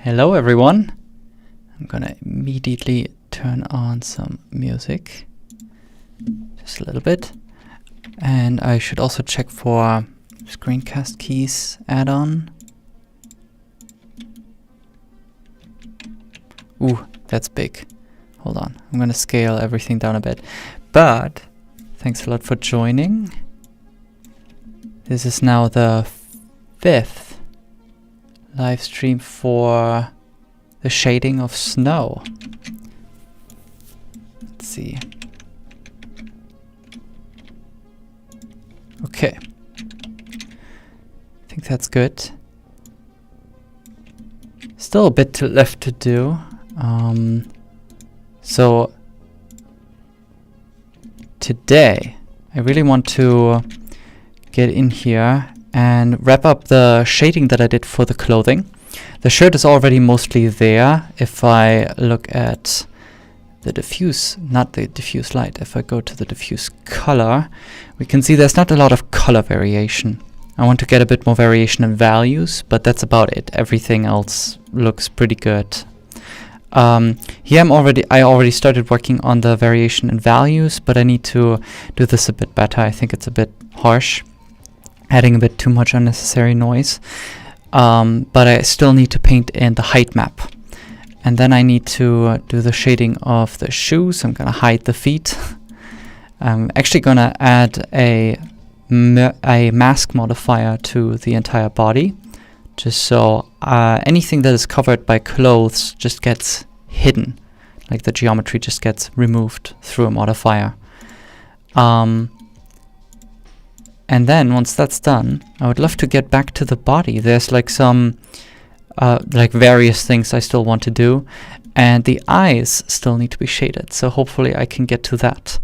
Hello everyone. I'm gonna immediately turn on some music. Just a little bit. And I should also check for screencast keys add-on. Ooh, that's big. Hold on. I'm gonna scale everything down a bit. But thanks a lot for joining. This is now the 5th live stream for the shading of snow. Let's see. Okay. I think that's good. Still a bit left to do. So today I really want to get in here and wrap up the shading that I did for the clothing. The shirt is already mostly there. If I look at the diffuse, not the diffuse light, if I go to the diffuse color, we can see there's not a lot of color variation. I want to get a bit more variation in values, but that's about it. Everything else looks pretty good. Here I already started working on the variation in values, but I need to do this a bit better. I think it's a bit harsh, adding a bit too much unnecessary noise. But I still need to paint in the height map. And then I need to do the shading of the shoes. I'm gonna hide the feet. I'm actually gonna add a mask modifier to the entire body, just so anything that is covered by clothes just gets hidden, like the geometry just gets removed through a modifier. And then once that's done, I would love to get back to the body. There's like some like various things I still want to do, and the eyes still need to be shaded, so hopefully I can get to that.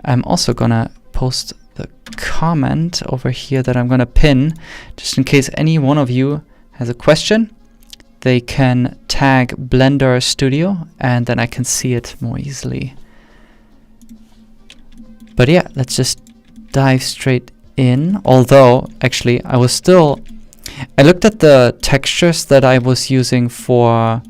I'm also gonna post the comment over here that I'm gonna pin, just in case any one of you has a question. They can tag Blender Studio and then I can see it more easily. But yeah, let's just dive straight in. Although actually I looked at the textures that I was using for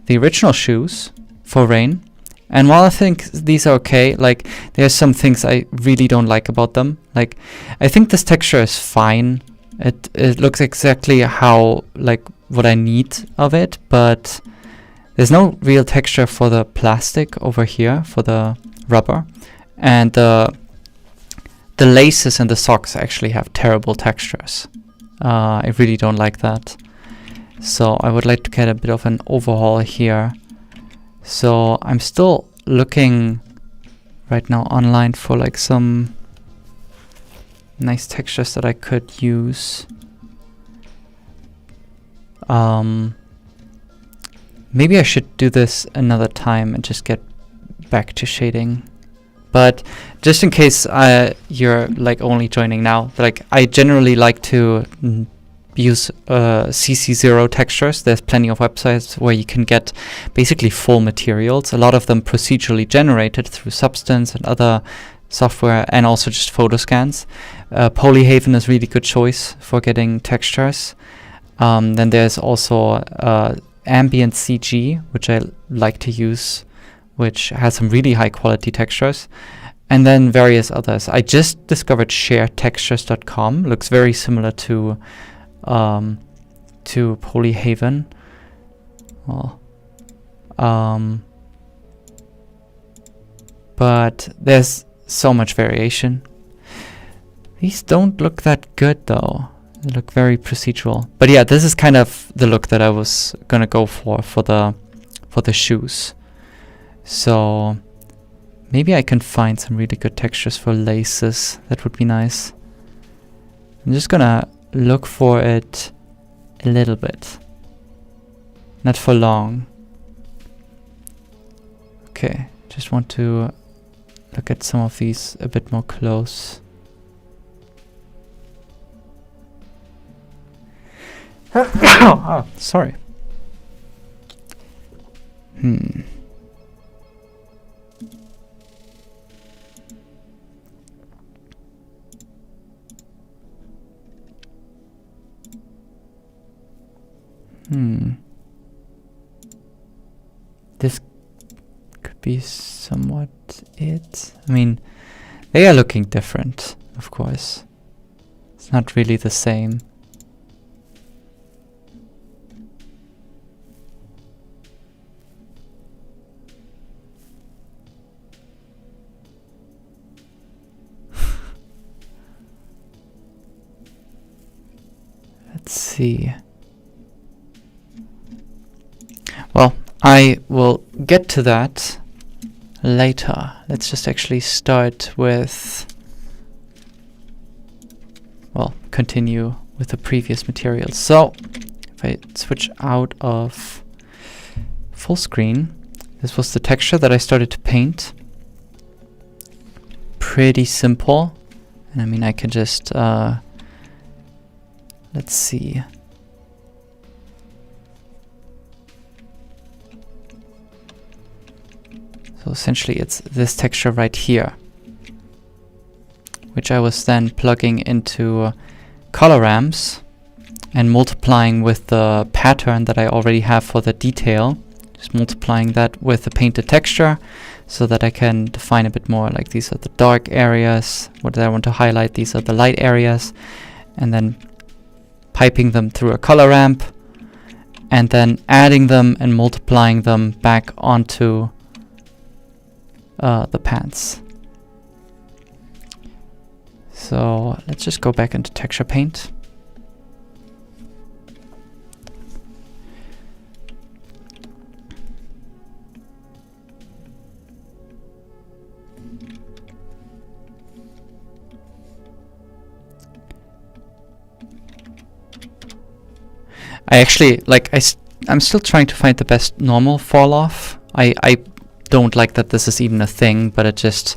the original shoes for rain, and while I think these are okay, like there's some things I really don't like about them. Like I think this texture is fine. It looks exactly how, like, what I need of it, but there's no real texture for the plastic over here, for the rubber, and the laces and the socks actually have terrible textures. I really don't like that. So I would like to get a bit of an overhaul here. So I'm still looking right now online for like some nice textures that I could use. Maybe I should do this another time and just get back to shading. But just in case you're like only joining now, like I generally like to use CC0 textures. There's plenty of websites where you can get basically full materials, a lot of them procedurally generated through Substance and other software, and also just photo scans. Polyhaven is a really good choice for getting textures. Then there's also Ambient CG, which I like to use, which has some really high quality textures, and then various others. I just discovered sharetextures.com. Looks very similar to Polyhaven. Well, but there's so much variation. These don't look that good though. They look very procedural. But yeah, this is kind of the look that I was gonna go for the shoes. So maybe I can find some really good textures for laces. That would be nice. I'm just gonna look for it a little bit. Not for long. Okay, just want to look at some of these a bit more close. Oh, sorry. this could be somewhat it. I mean, they are looking different, of course. It's not really the same. Let's see. Well, I will get to that later. Let's just actually start with, well, continue with the previous materials. So, if I switch out of full screen, this was the texture that I started to paint. Pretty simple. And I mean, I can just, let's see. So essentially it's this texture right here, which I was then plugging into color ramps and multiplying with the pattern that I already have for the detail. Just multiplying that with the painted texture so that I can define a bit more, like these are the dark areas, what I want to highlight, these are the light areas, and then piping them through a color ramp and then adding them and multiplying them back onto the pants. So let's just go back into texture paint. I actually, like, I'm still trying to find the best normal fall off. I don't like that this is even a thing, but it just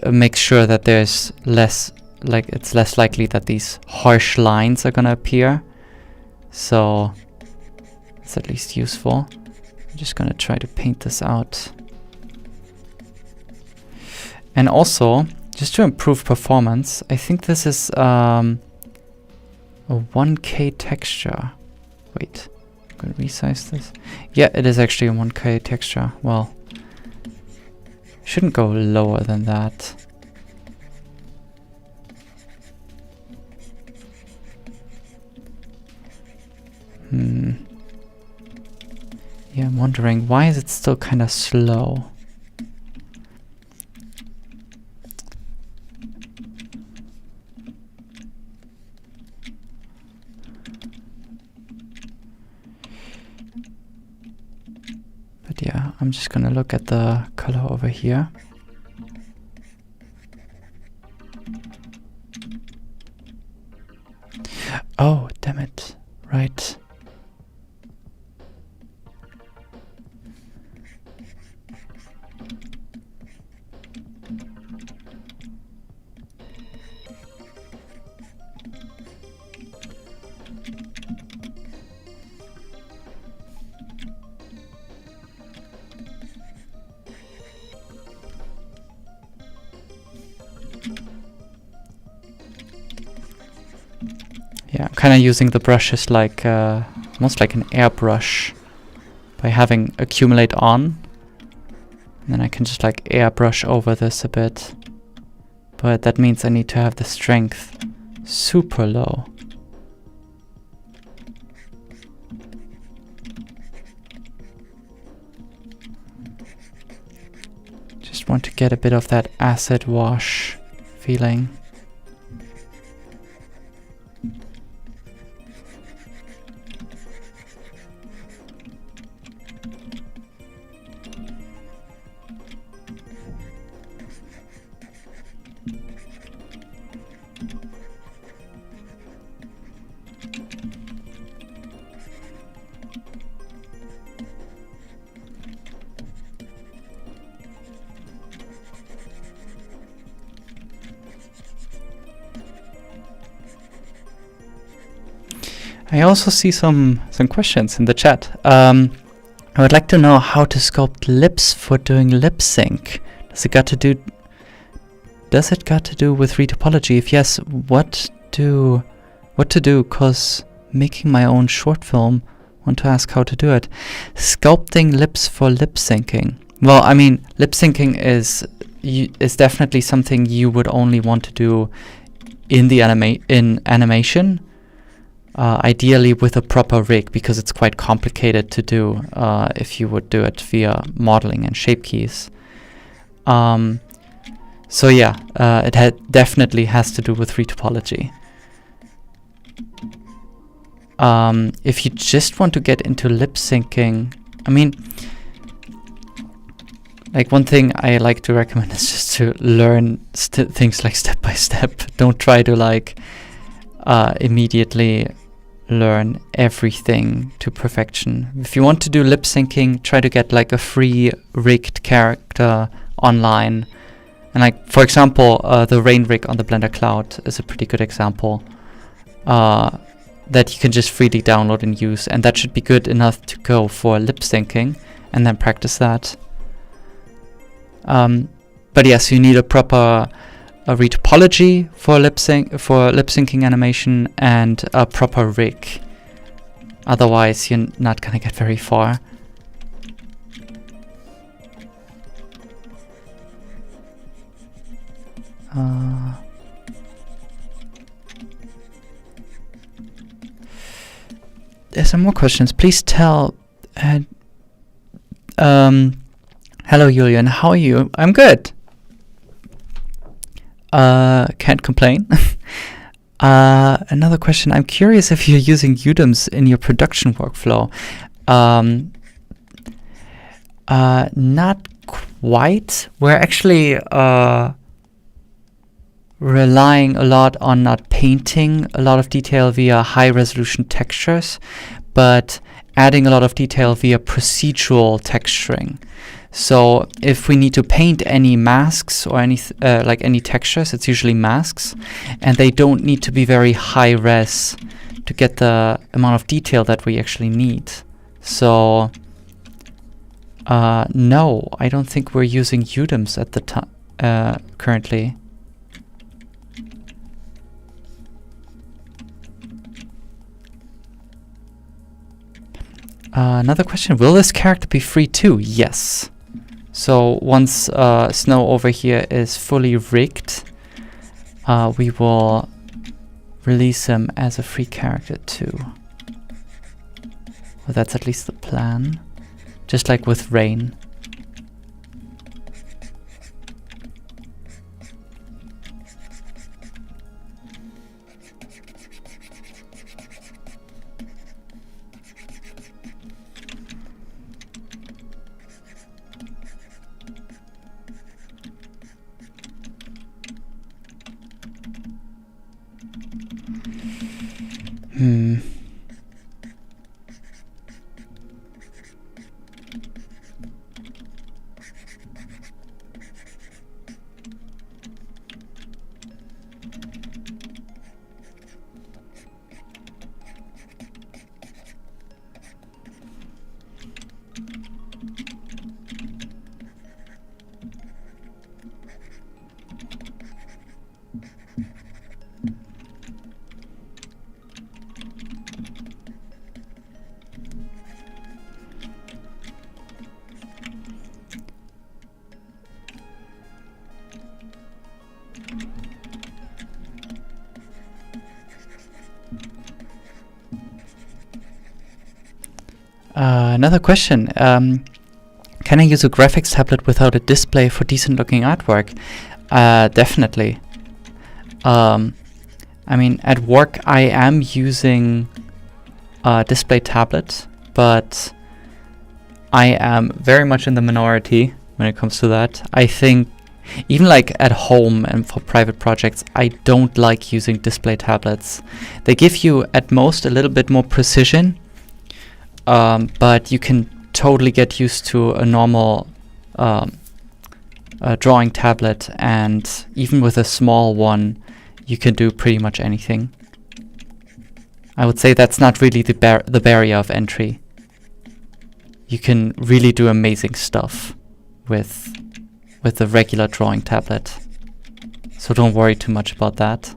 makes sure that there's less, like, it's less likely that these harsh lines are gonna appear. So it's at least useful. I'm just gonna try to paint this out. And also, just to improve performance, I think this is a 1K texture. Wait, I'm gonna resize this. Yeah, it is actually a 1K texture. Well, shouldn't go lower than that. Yeah, I'm wondering, why is it still kind of slow? But yeah, I'm just gonna look at the color over here. Oh, damn it. Right. Yeah, I'm kind of using the brushes like almost like an airbrush by having accumulate on. And then I can just like airbrush over this a bit. But that means I need to have the strength super low. Just want to get a bit of that acid wash feeling. I also see some questions in the chat. I would like to know how to sculpt lips for doing lip sync. Does it got to do with retopology? If yes, what to do? Cause making my own short film want to ask how to do it. Sculpting lips for lip syncing. Well, I mean, lip syncing is definitely something you would only want to do in the animation. Ideally with a proper rig, because it's quite complicated to do if you would do it via modeling and shape keys. So yeah, it definitely has to do with retopology. If you just want to get into lip syncing, I mean, like one thing I like to recommend is just to learn things like step by step. Don't try to like immediately learn everything to perfection. If you want to do lip syncing, try to get like a free rigged character online. And like, for example, the rain rig on the Blender Cloud is a pretty good example that you can just freely download and use, and that should be good enough to go for lip syncing and then practice that. But yes, you need a proper retopology for lip syncing animation and a proper rig. Otherwise, you're not gonna get very far. There's some more questions. Please tell. Hello, Julian. How are you? I'm good. Can't complain. Another question. I'm curious if you're using UDIMs in your production workflow. Not quite. We're actually relying a lot on not painting a lot of detail via high resolution textures, but adding a lot of detail via procedural texturing. So if we need to paint any masks or any any textures, it's usually masks, and they don't need to be very high res to get the amount of detail that we actually need. So no, I don't think we're using UDIMs at the time currently. Another question, will this character be free too? Yes. So once Snow over here is fully rigged, we will release him as a free character too. Well, that's at least the plan. Just like with Rain. Another question. Can I use a graphics tablet without a display for decent looking artwork? Definitely. I mean, at work I am using a display tablet, but I am very much in the minority when it comes to that. I think even like at home and for private projects, I don't like using display tablets. They give you at most a little bit more precision, but you can totally get used to a normal drawing tablet, and even with a small one you can do pretty much anything. I would say that's not really the barrier of entry. You can really do amazing stuff with a regular drawing tablet, so don't worry too much about that.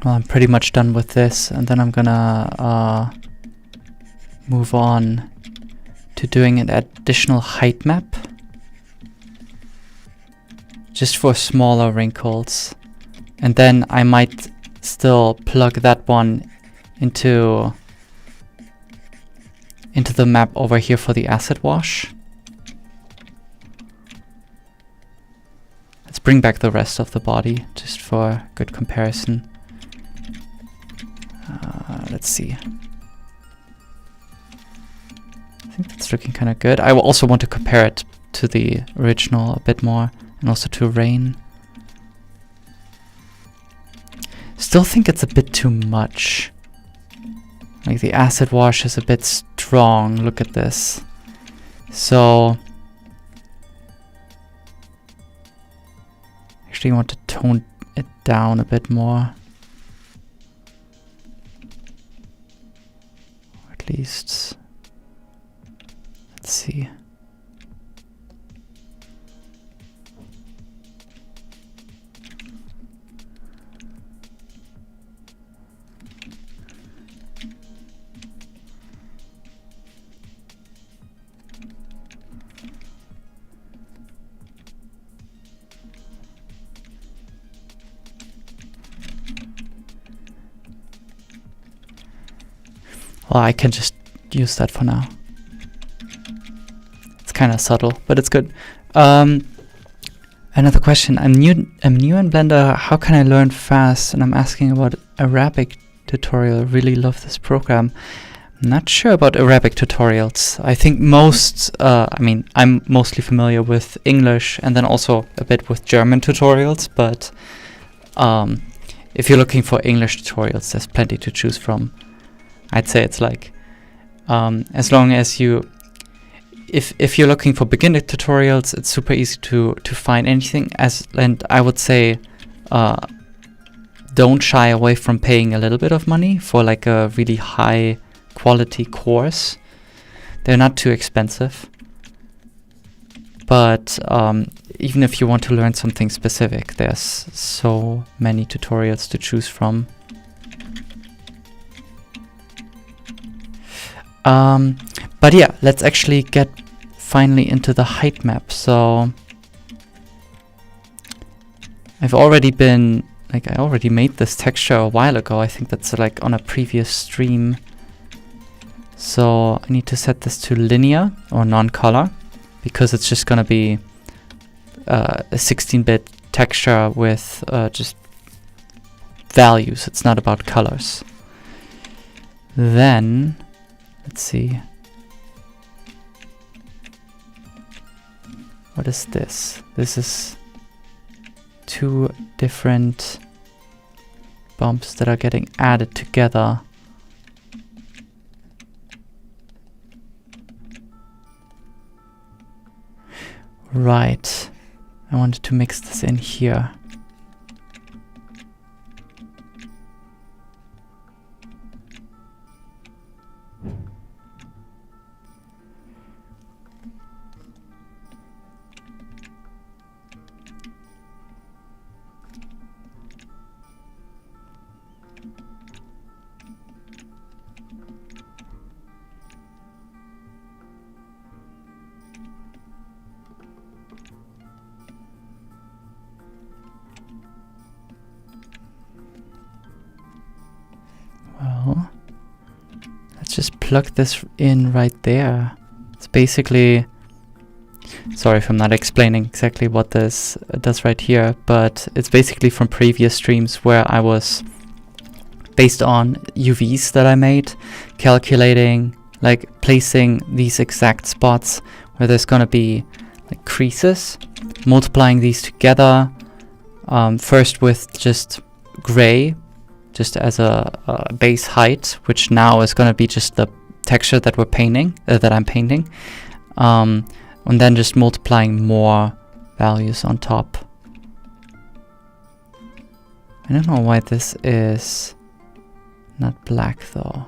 Well, I'm pretty much done with this, and then I'm gonna move on to doing an additional height map just for smaller wrinkles, and then I might still plug that one into the map over here for the acid wash. Let's bring back the rest of the body just for good comparison. Let's see. I think that's looking kind of good. I will also want to compare it to the original a bit more, and also to Rain. Still think it's a bit too much. Like the acid wash is a bit strong. Look at this. So actually I want to tone it down a bit more. Or at least, let's see. Well, I can just use that for now. It's kind of subtle, but it's good. Another question. I'm new in Blender. How can I learn fast? And I'm asking about Arabic tutorial. Really love this program. I'm not sure about Arabic tutorials. I think most, I'm mostly familiar with English and then also a bit with German tutorials, but if you're looking for English tutorials, there's plenty to choose from. I'd say it's like, as long as you, if you're looking for beginner tutorials, it's super easy to find anything. And I would say, don't shy away from paying a little bit of money for like a really high quality course. They're not too expensive. But even if you want to learn something specific, there's so many tutorials to choose from. But yeah, let's actually get finally into the height map. So I've already been, like, I already made this texture a while ago. I think that's like on a previous stream. So I need to set this to linear or non-color, because it's just gonna be a 16-bit texture with just values. It's not about colors. Then let's see. What is this? This is two different bumps that are getting added together. Right. I wanted to mix this in here. Well, let's just plug this in right there. It's basically, sorry if I'm not explaining exactly what this does right here, but it's basically from previous streams where I was, based on UVs that I made, calculating, like placing these exact spots where there's gonna be like creases, multiplying these together, first with just gray, just as a base height, which now is going to be just the texture that we're painting, that I'm painting, and then just multiplying more values on top. I don't know why this is not black though.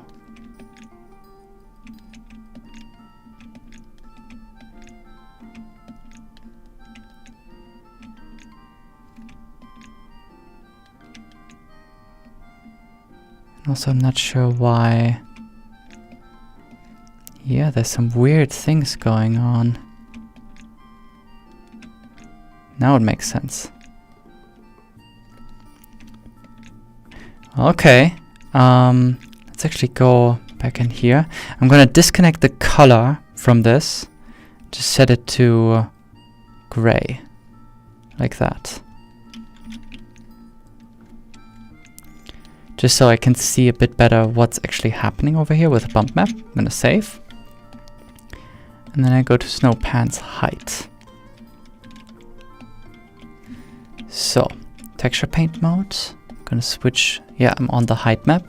Also, I'm not sure why. Yeah, there's some weird things going on. Now it makes sense. Okay. Let's actually go back in here. I'm gonna disconnect the color from this. Just set it to gray. Like that. Just so I can see a bit better what's actually happening over here with the bump map. I'm gonna save. And then I go to snow pans height. So, texture paint mode. I'm gonna switch. Yeah, I'm on the height map.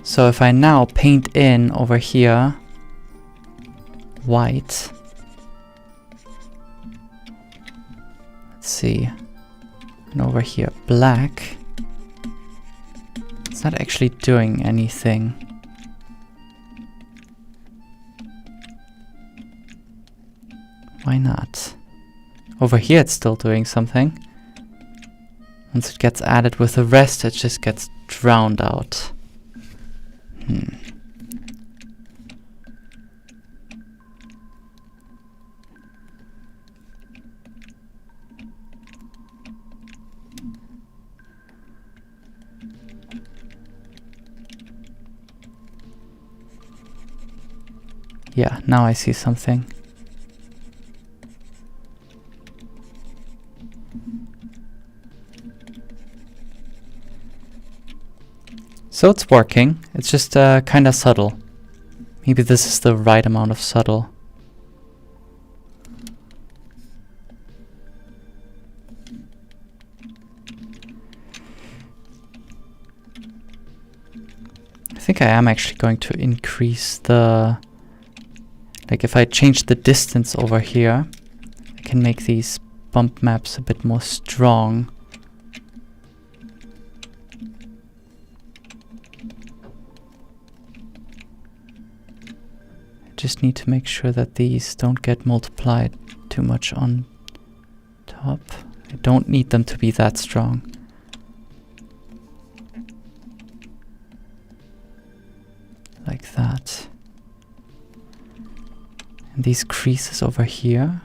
So if I now paint in over here white. Let's see. And over here black. It's not actually doing anything. Why not? Over here it's still doing something. Once it gets added with the rest, it just gets drowned out. Yeah, now I see something. So it's working, it's just kind of subtle. Maybe this is the right amount of subtle. I think I am actually going to increase the... Like if I change the distance over here, I can make these bump maps a bit more strong. Just need to make sure that these don't get multiplied too much on top. I don't need them to be that strong. Like that. And these creases over here,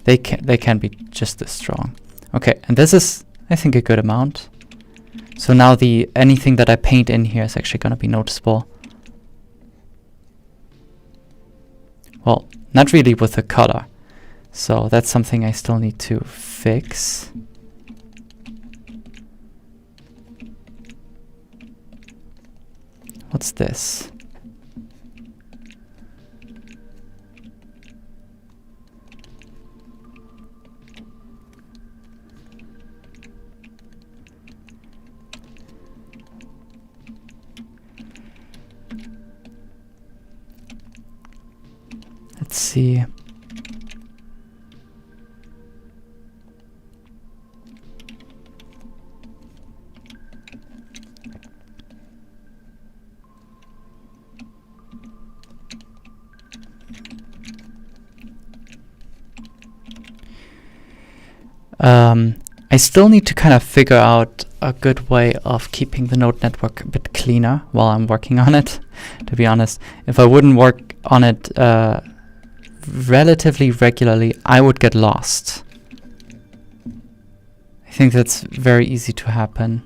they can be just as strong. Okay, and this is, I think, a good amount. So now anything that I paint in here is actually going to be noticeable. Well, not really with the color. So that's something I still need to fix. What's this? Let's see. I still need to kind of figure out a good way of keeping the node network a bit cleaner while I'm working on it, to be honest. If I wouldn't work on it relatively regularly, I would get lost. I think that's very easy to happen.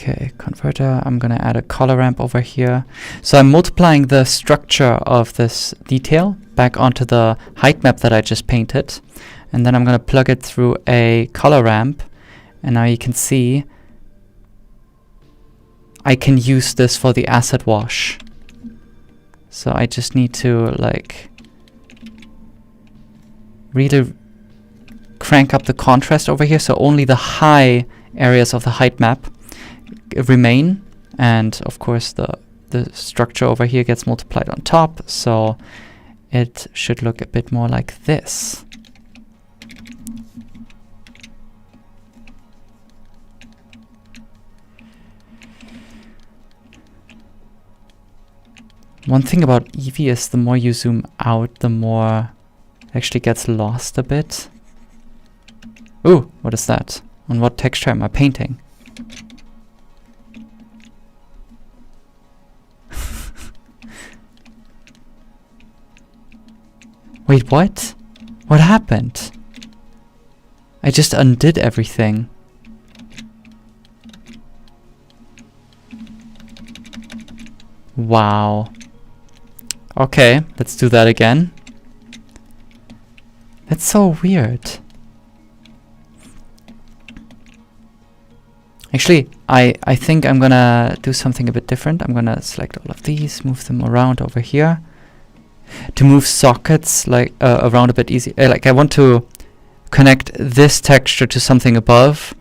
Okay, converter, I'm gonna add a color ramp over here. So I'm multiplying the structure of this detail back onto the height map that I just painted. And then I'm gonna plug it through a color ramp. And now you can see I can use this for the asset wash. So I just need to like really crank up the contrast over here so only the high areas of the height map remain, and of course the structure over here gets multiplied on top, so it should look a bit more like this. One thing about Eevee is the more you zoom out, the more it actually gets lost a bit. Ooh, what is that? On what texture am I painting? Wait, what? What happened? I just undid everything. Wow. Okay, let's do that again. That's so weird. Actually, I think I'm gonna do something a bit different. I'm gonna select all of these, move them around over here. To move sockets like around a bit easy. Like I want to connect this texture to something above.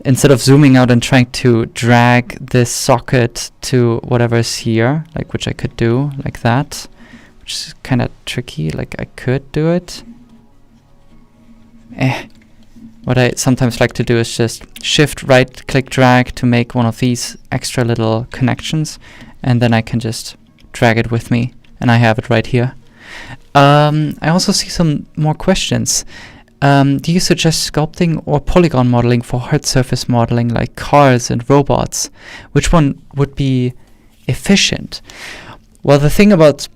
Instead of zooming out and trying to drag this socket to whatever is here, like which I could do like that, which is kind of tricky. Like I could do it. What I sometimes like to do is just shift, right click, drag to make one of these extra little connections, and then I can just drag it with me, and I have it right here. I also see some more questions. Do you suggest sculpting or polygon modeling for hard surface modeling like cars and robots? Which one would be efficient? Well, the thing about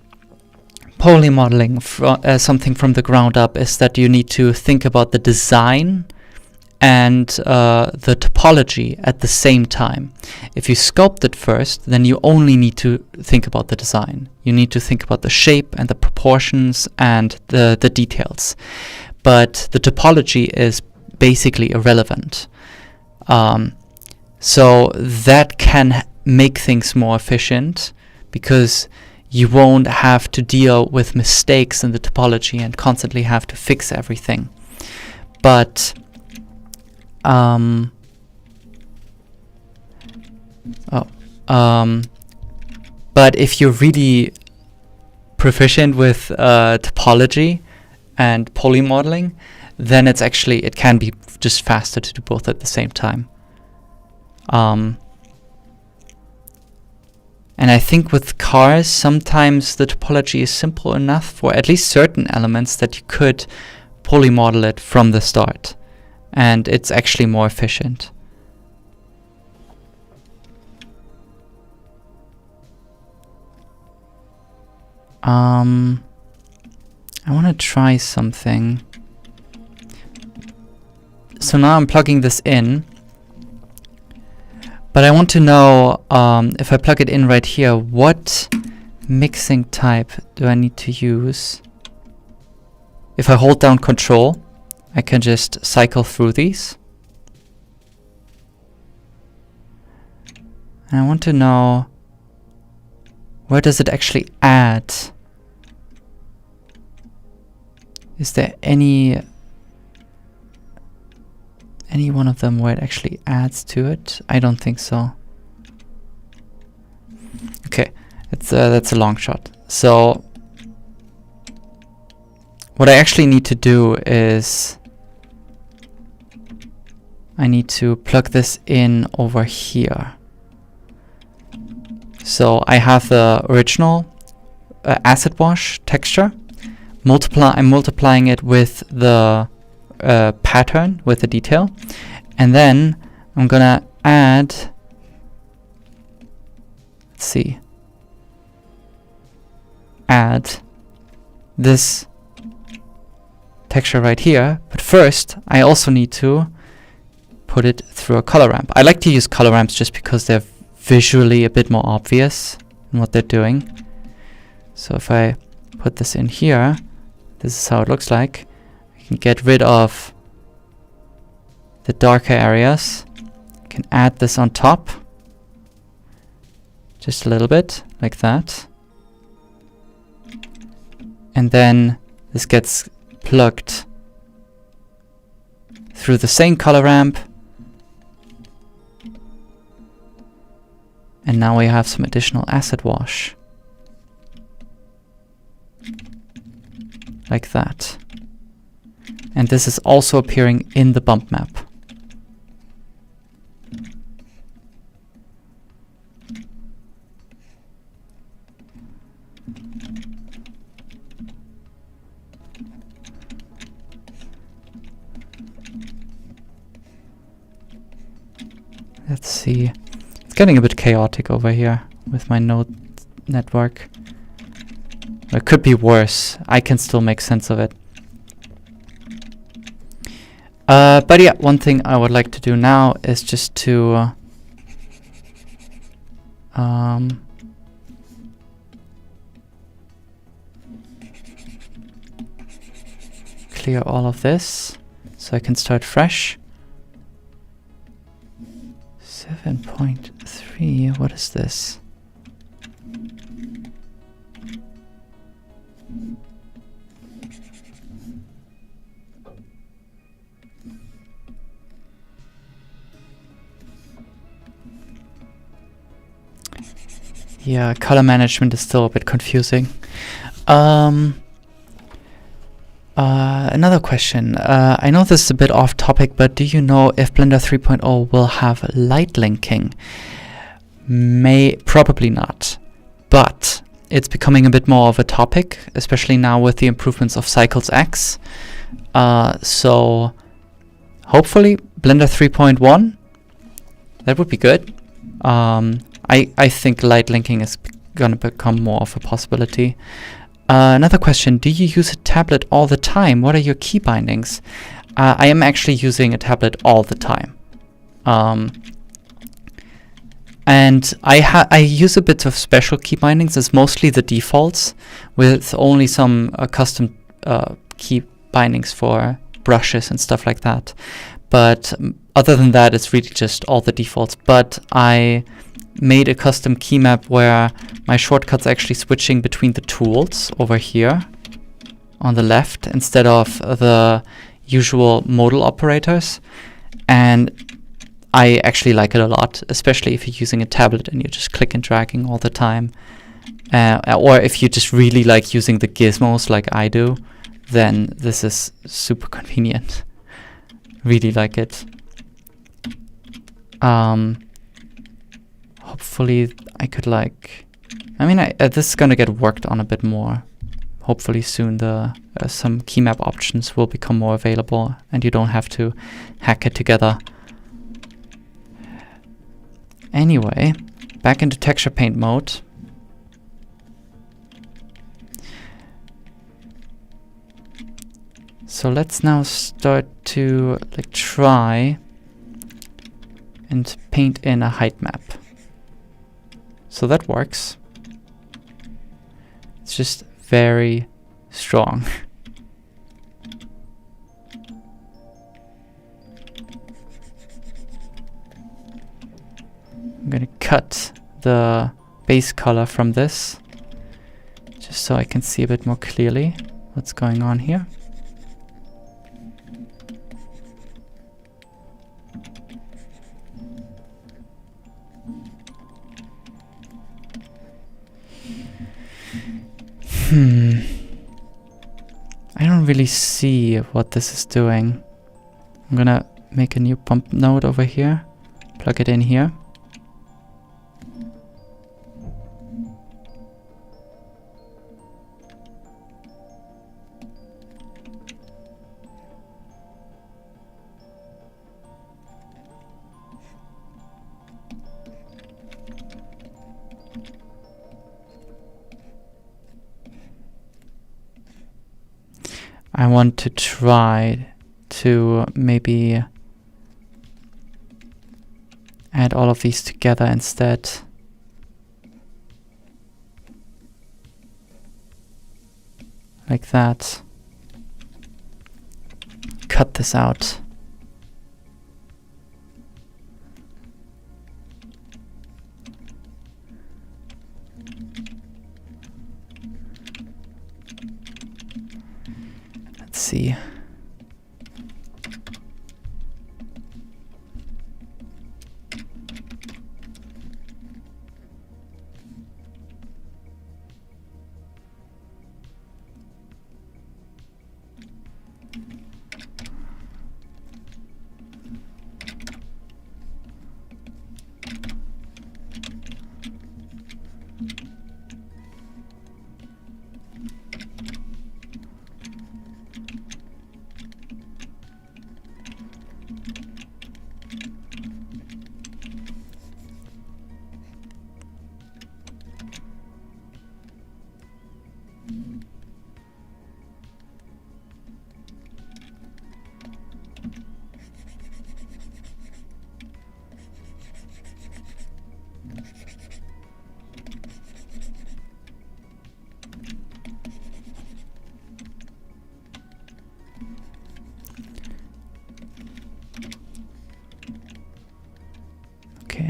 poly modeling something from the ground up is that you need to think about the design and the topology at the same time. If you sculpt it first, then you only need to think about the design. You need to think about the shape and the proportions and the details. But the topology is basically irrelevant. So that can make things more efficient because you won't have to deal with mistakes in the topology and constantly have to fix everything. But but if you're really proficient with topology and poly modeling, then it can be just faster to do both at the same time. And I think with cars, sometimes the topology is simple enough for at least certain elements that you could poly model it from the start, and it's actually more efficient. I want to try something. So now I'm plugging this in, but I want to know if I plug it in right here, what mixing type do I need to use? If I hold down Control, I can just cycle through these. And I want to know, where does it actually add? Is there any one of them where it actually adds to it? I don't think so. Okay, that's a long shot. So what I actually need to do is I need to plug this in over here. So I have the original acid wash texture. I'm multiplying it with the pattern, with the detail, and then I'm gonna add, let's see, add this texture right here. But first I also need to put it through a color ramp. I like to use color ramps just because they're visually a bit more obvious in what they're doing. So if I put this in here, this is how it looks like. I can get rid of the darker areas. I can add this on top, just a little bit, like that. And then this gets plugged through the same color ramp. And now we have some additional acid wash. Like that. And this is also appearing in the bump map. Let's see. It's getting a bit chaotic over here with my node network. It could be worse. I can still make sense of it. But yeah, one thing I would like to do now is just to clear all of this so I can start fresh. 7.3, what is this? Yeah, color management is still a bit confusing. Another question. I know this is a bit off topic, but do you know if Blender 3.0 will have light linking? Probably not, but it's becoming a bit more of a topic, especially now with the improvements of Cycles X. So hopefully Blender 3.1, that would be good. I think light linking is going to become more of a possibility. Another question, do you use a tablet all the time? What are your key bindings? I am actually using a tablet all the time. And I use a bit of special key bindings. It's mostly the defaults with only some custom key bindings for brushes and stuff like that. But other than that, it's really just all the defaults. But I made a custom key map where my shortcut's actually switching between the tools over here on the left instead of the usual modal operators. And I actually like it a lot, especially if you're using a tablet and you're just click and dragging all the time. Or if you just really like using the gizmos like I do, then this is super convenient. Really like it. Hopefully I could this is gonna get worked on a bit more. Hopefully soon some key map options will become more available and you don't have to hack it together. Anyway, back into texture paint mode. So let's now start to try and paint in a height map. So that works. It's just very strong. I'm gonna cut the base color from this just so I can see a bit more clearly what's going on here. I don't really see what this is doing. I'm gonna make a new bump node over here, plug it in here. I want to try to maybe add all of these together instead. Like that. Cut this out. See.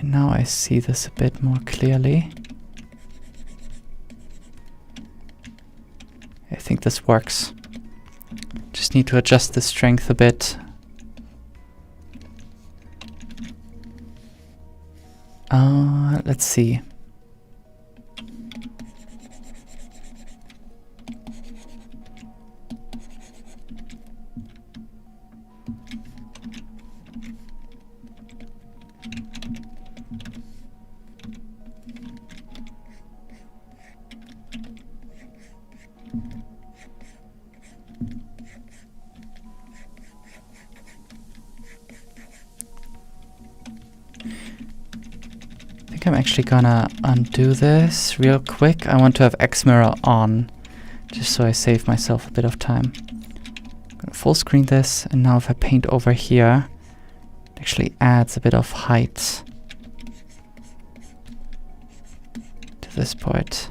now I see this a bit more clearly. I think this works. Just need to adjust the strength a bit. Let's see. I'm actually gonna undo this real quick. I want to have X mirror on, just so I save myself a bit of time. I'm gonna full screen this, and now if I paint over here, it actually adds a bit of height to this part.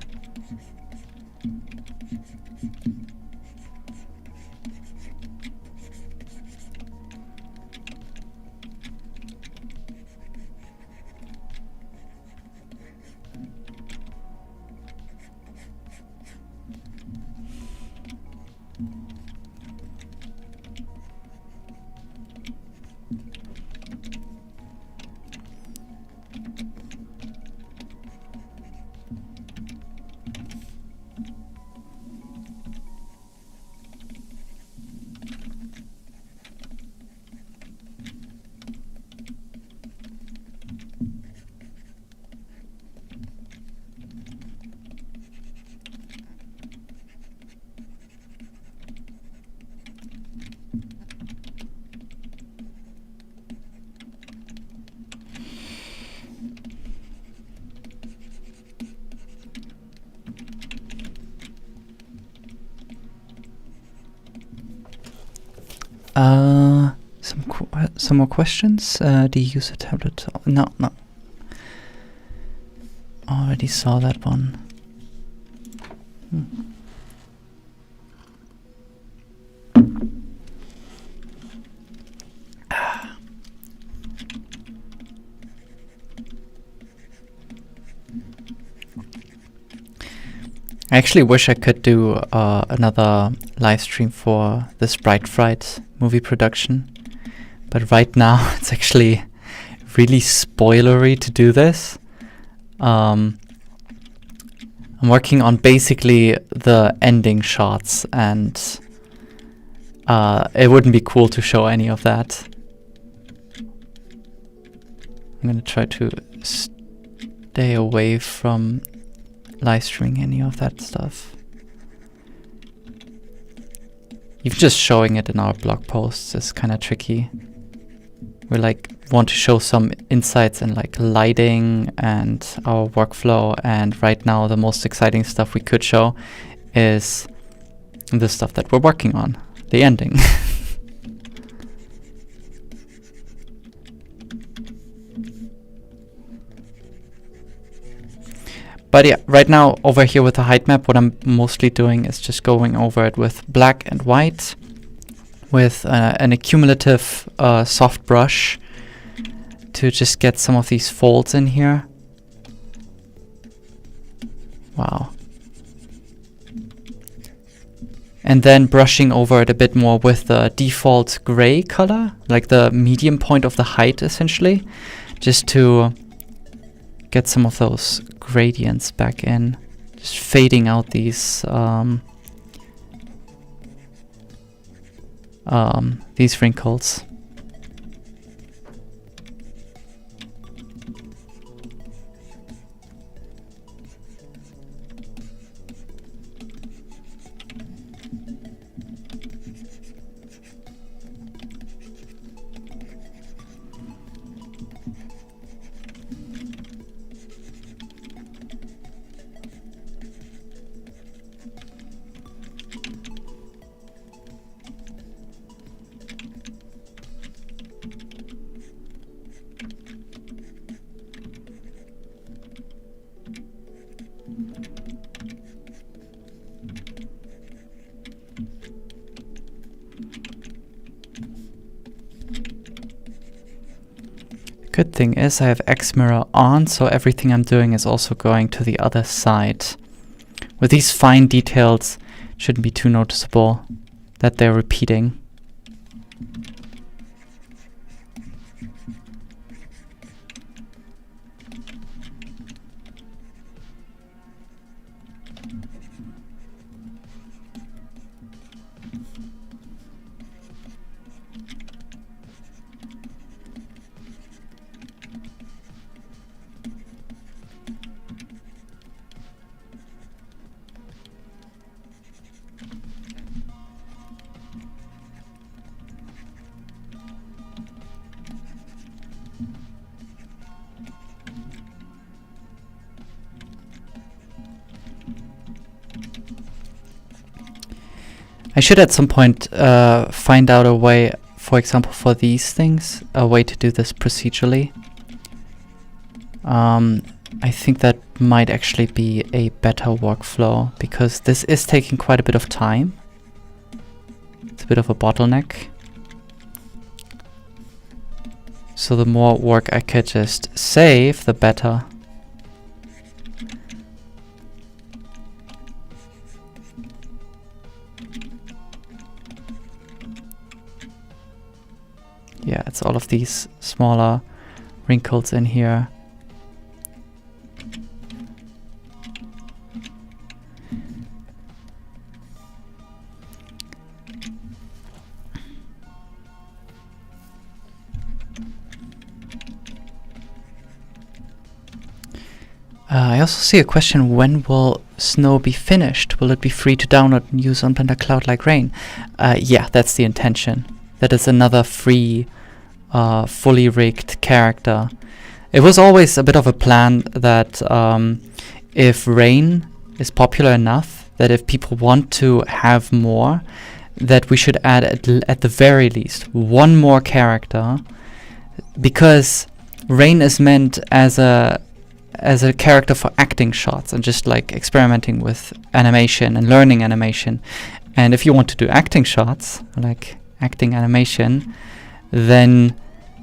Some more questions? Do you use a tablet? No. Already saw that one. I actually wish I could do another live stream for the Sprite Fright movie production, but right now it's actually really spoilery to do this. I'm working on basically the ending shots, and it wouldn't be cool to show any of that. I'm gonna try to stay away from live streaming any of that stuff. Even just showing it in our blog posts is kind of tricky. We want to show some insights in lighting and our workflow, and right now the most exciting stuff we could show is the stuff that we're working on, the ending. But yeah, right now over here with the height map, what I'm mostly doing is just going over it with black and white with an accumulative soft brush to just get some of these folds in here. Wow. And then brushing over it a bit more with the default gray color, like the medium point of the height essentially, just to get some of those gradients back in, just fading out these wrinkles. Good thing is I have X mirror on, so everything I'm doing is also going to the other side. With these fine details, it shouldn't be too noticeable that they're repeating. I should at some point find out a way, for example, for these things, a way to do this procedurally. I think that might actually be a better workflow, because this is taking quite a bit of time. It's a bit of a bottleneck. So the more work I could just save, the better. Yeah, it's all of these smaller wrinkles in here. I also see a question, when will Snow be finished? Will it be free to download and use on Blender Cloud like Rain? Yeah, that's the intention. That is another free, fully rigged character. It was always a bit of a plan that if Rain is popular enough, that if people want to have more, that we should add at the very least one more character, because Rain is meant as a character for acting shots and just like experimenting with animation and learning animation. And if you want to do acting shots, like acting animation, then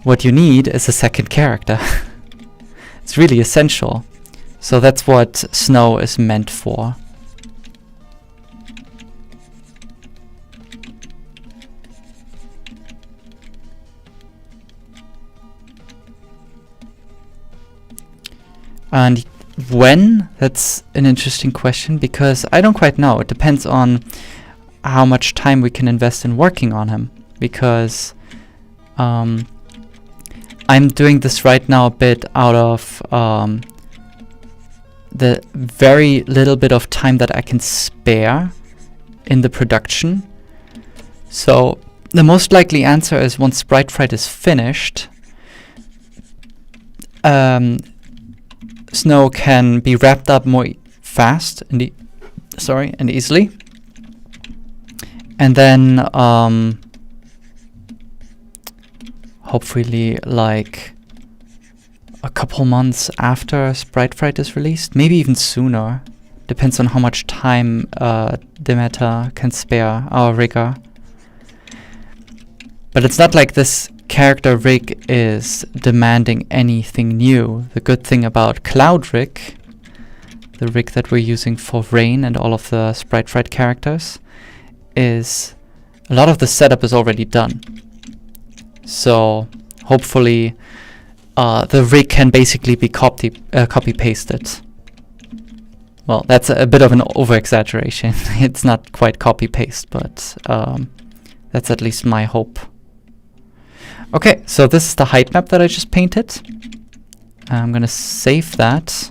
what you need is a second character. It's really essential. So that's what Snow is meant for. And when? That's an interesting question, because I don't quite know. It depends on how much time we can invest in working on him, because I'm doing this right now a bit out of the very little bit of time that I can spare in the production. So the most likely answer is once Sprite Fright is finished, Snow can be wrapped up more fast and easily, and then hopefully like a couple months after Sprite Fright is released, maybe even sooner. Depends on how much time Demeter can spare, our rigger. But it's not like this character rig is demanding anything new. The good thing about Cloud Rig, the rig that we're using for Rain and all of the Sprite Fright characters, is a lot of the setup is already done. So hopefully the rig can basically be copy pasted. Well, that's a bit of an over-exaggeration. It's not quite copy paste, but that's at least my hope. Okay, so this is the height map that I just painted. I'm gonna save that.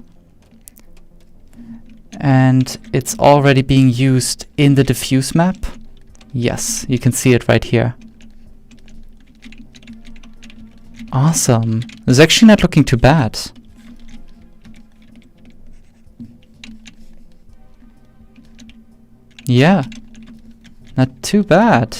And it's already being used in the diffuse map. Yes, you can see it right here. Awesome. It's actually not looking too bad. Yeah, not too bad.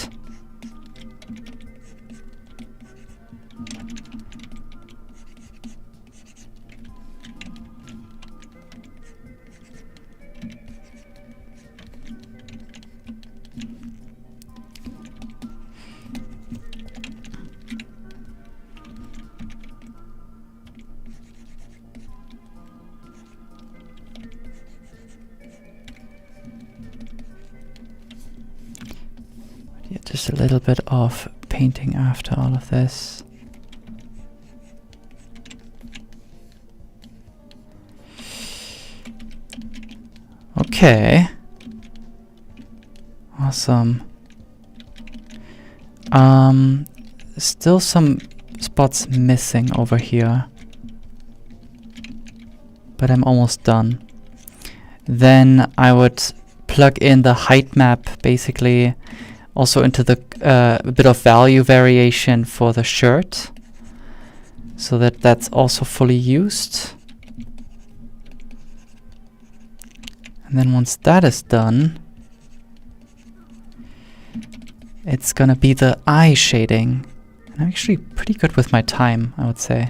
Just a little bit of painting after all of this. Okay. Awesome. Still some spots missing over here. But I'm almost done. Then I would plug in the height map basically also into the a bit of value variation for the shirt, so that that's also fully used. And then once that is done, it's gonna be the eye shading. And I'm actually pretty good with my time, I would say.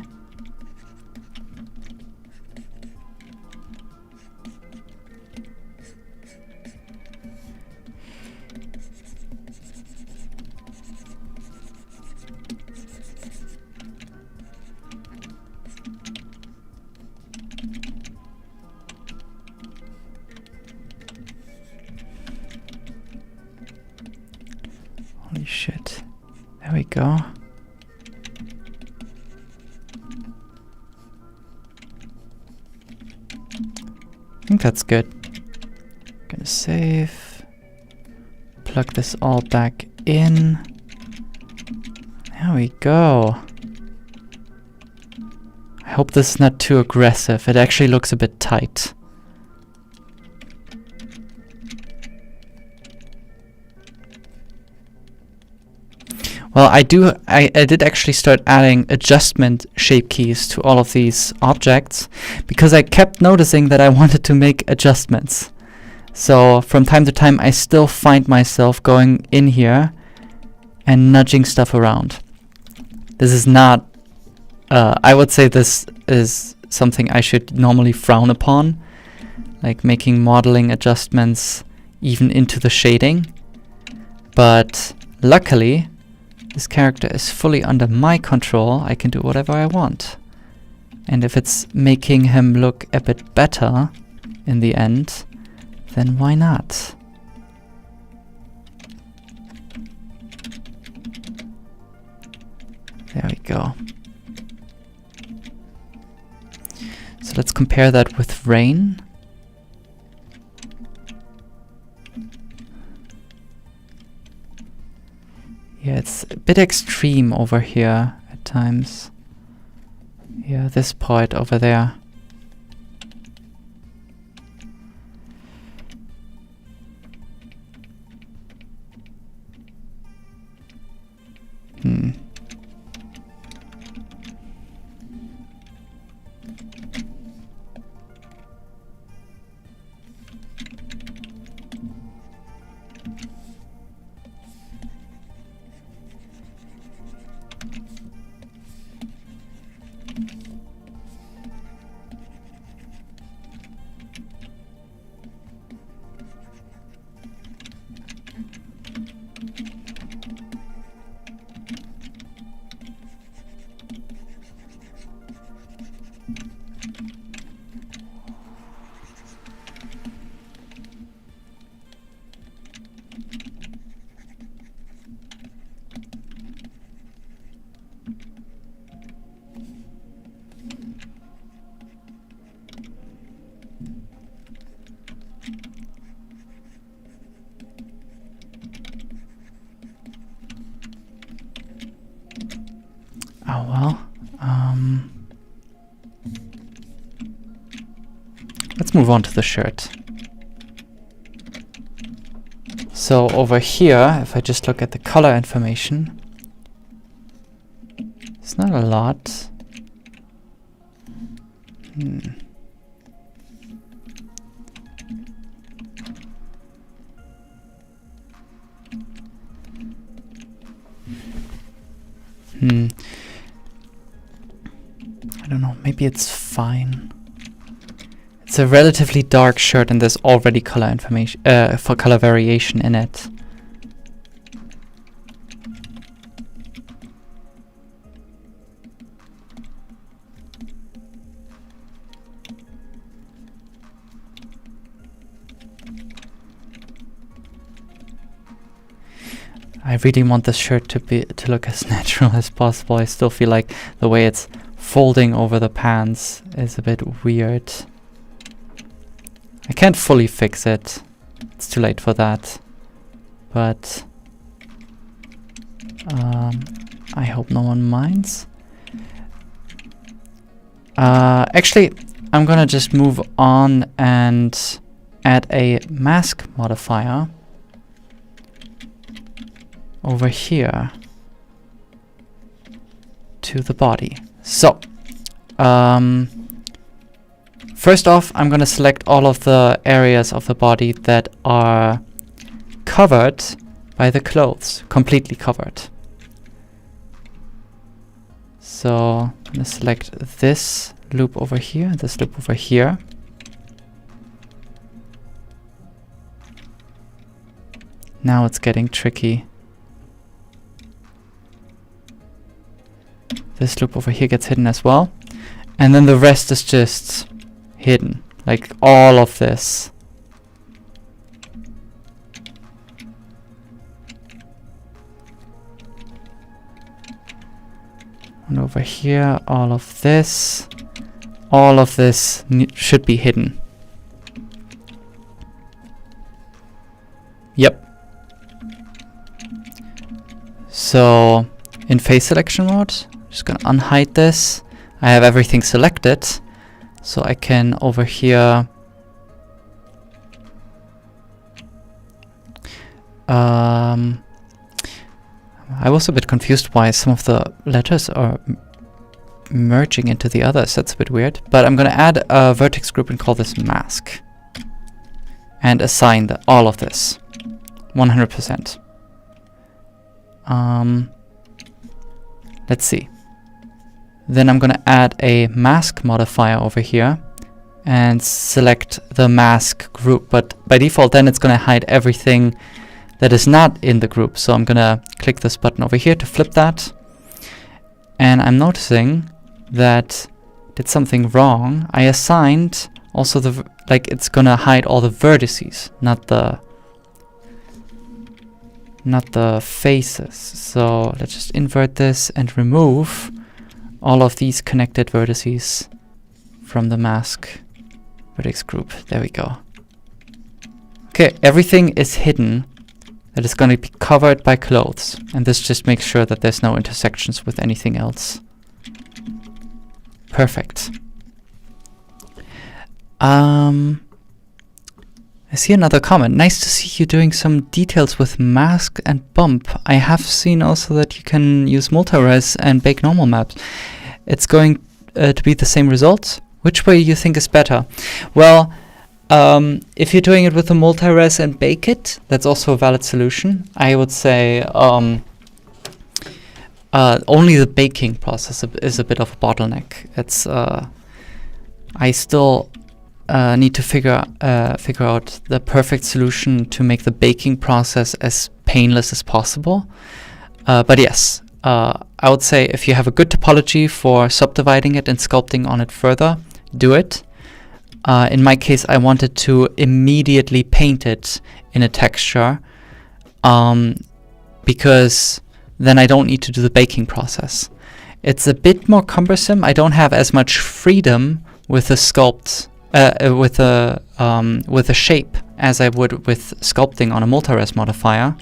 Holy shit. There we go. I think that's good. Gonna save. Plug this all back in. There we go. I hope this is not too aggressive. It actually looks a bit tight. Well, I did actually start adding adjustment shape keys to all of these objects because I kept noticing that I wanted to make adjustments. So from time to time I still find myself going in here and nudging stuff around. This is not, I would say this is something I should normally frown upon, like making modeling adjustments even into the shading. But luckily, this character is fully under my control. I can do whatever I want. And if it's making him look a bit better in the end, then why not? There we go. So let's compare that with rain. Yeah, it's a bit extreme over here at times. Yeah, this part over there. Oh well. Let's move on to the shirt. So over here, if I just look at the color information, it's not a lot. I don't know, maybe it's fine. It's a relatively dark shirt and there's already color information, for color variation in it. I really want this shirt to look as natural as possible. I still feel like the way it's folding over the pants is a bit weird. I can't fully fix it. It's too late for that. But I hope no one minds. Actually, I'm gonna just move on and add a mask modifier over here to the body. So, first off, I'm gonna select all of the areas of the body that are covered by the clothes, completely covered. So, I'm gonna select this loop over here, this loop over here. Now it's getting tricky. This loop over here gets hidden as well. And then the rest is just hidden. Like all of this. And over here, all of this. All of this should be hidden. Yep. So, in face selection mode, I'm just gonna unhide this. I have everything selected, so I can over here I was a bit confused why some of the letters are merging into the others. That's a bit weird. But I'm gonna add a vertex group and call this mask. And assign all of this. 100%. Let's see. Then I'm gonna add a mask modifier over here and select the mask group. But by default, then it's gonna hide everything that is not in the group. So I'm gonna click this button over here to flip that. And I'm noticing that I did something wrong. I assigned also it's gonna hide all the vertices, not the faces. So let's just invert this and remove all of these connected vertices from the mask vertex group. There we go. Okay, everything is hidden that is going to be covered by clothes, and this just makes sure that there's no intersections with anything else. Perfect. I see another comment. Nice to see you doing some details with mask and bump. I have seen also that you can use multi-res and bake normal maps. It's going to be the same results. Which way you think is better? Well, if you're doing it with a multi-res and bake it, that's also a valid solution. I would say only the baking process is a bit of a bottleneck. It's I still need to figure out the perfect solution to make the baking process as painless as possible. But yes, I would say if you have a good topology for subdividing it and sculpting on it further, do it. In my case, I wanted to immediately paint it in a texture because then I don't need to do the baking process. It's a bit more cumbersome. I don't have as much freedom with the sculpt, with a shape as I would with sculpting on a multi-res modifier,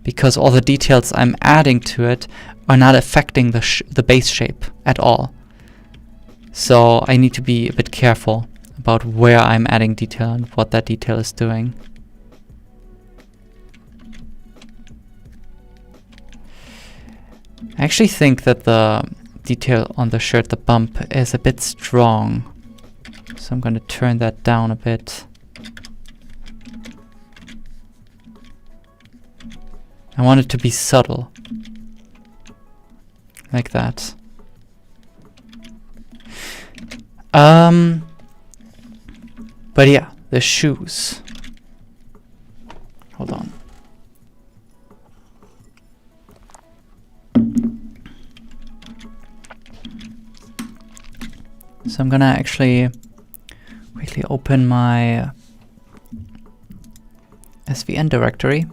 because all the details I'm adding to it are not affecting the base shape at all. So I need to be a bit careful about where I'm adding detail and what that detail is doing. I actually think that the detail on the shirt, the bump, is a bit strong. So I'm going to turn that down a bit. I want it to be subtle. Like that. But yeah, the shoes. Hold on. So I'm gonna actually quickly open my SVN directory.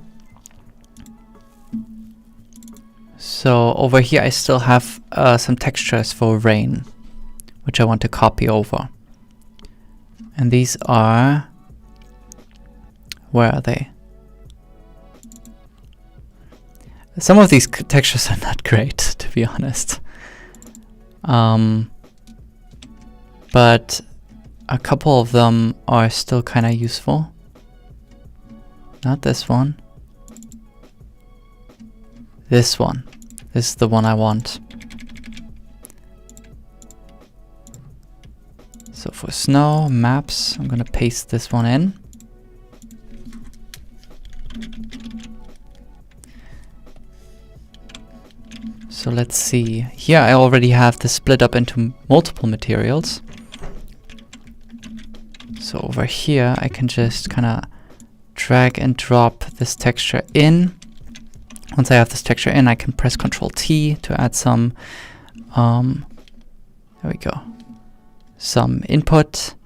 So over here I still have some textures for rain, which I want to copy over. And these are... where are they? Some of these textures are not great, to be honest. But a couple of them are still kind of useful. Not this one. This one. This is the one I want. So for snow, maps, I'm gonna paste this one in. So let's see. Here I already have this split up into multiple materials. So over here I can just kind of drag and drop this texture in. Once I have this texture in, I can press Ctrl T to add some, there we go, some input,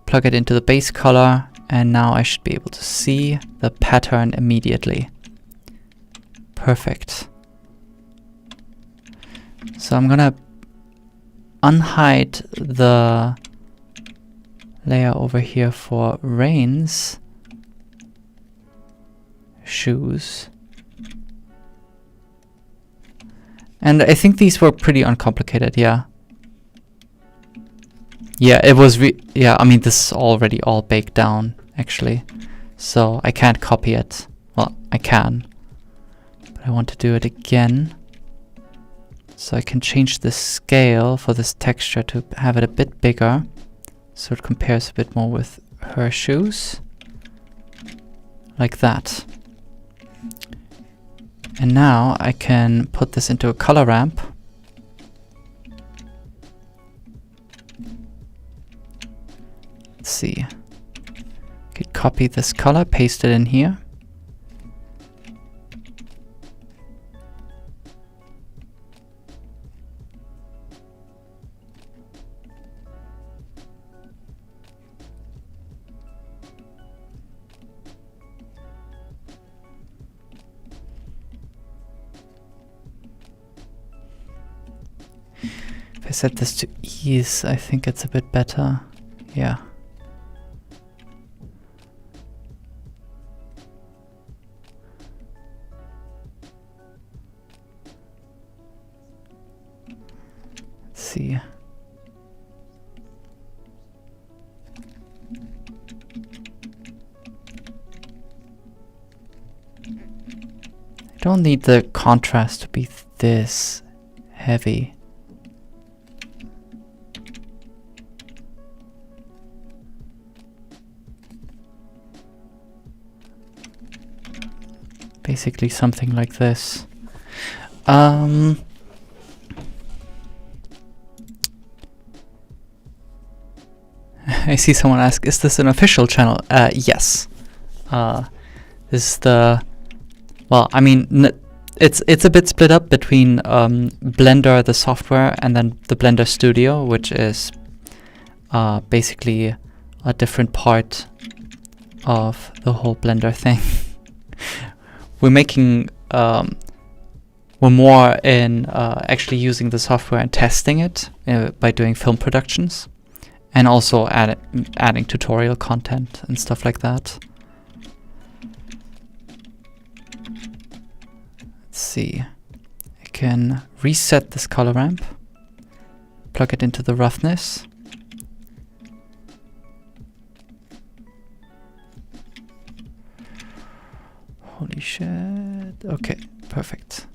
plug it into the base color, and now I should be able to see the pattern immediately. Perfect. So I'm gonna unhide the layer over here for Rain's shoes. And I think these were pretty uncomplicated, yeah. Yeah, it was yeah, I mean this is already all baked down actually. So I can't copy it. Well, I can. But I want to do it again. So I can change the scale for this texture to have it a bit bigger, so it compares a bit more with her shoes. Like that. And now I can put this into a color ramp. Let's see. I could copy this color, paste it in here. If I set this to ease, I think it's a bit better. Yeah. Let's see. I don't need the contrast to be this heavy. Basically something like this. I see someone ask, is this an official channel? Yes. This is the... Well, I mean, it's a bit split up between Blender, the software, and then the Blender Studio, which is basically a different part of the whole Blender thing. We're making, we're more in actually using the software and testing it by doing film productions, and also adding tutorial content and stuff like that. Let's see. I can reset this color ramp, plug it into the roughness. Holy shit. Okay, perfect.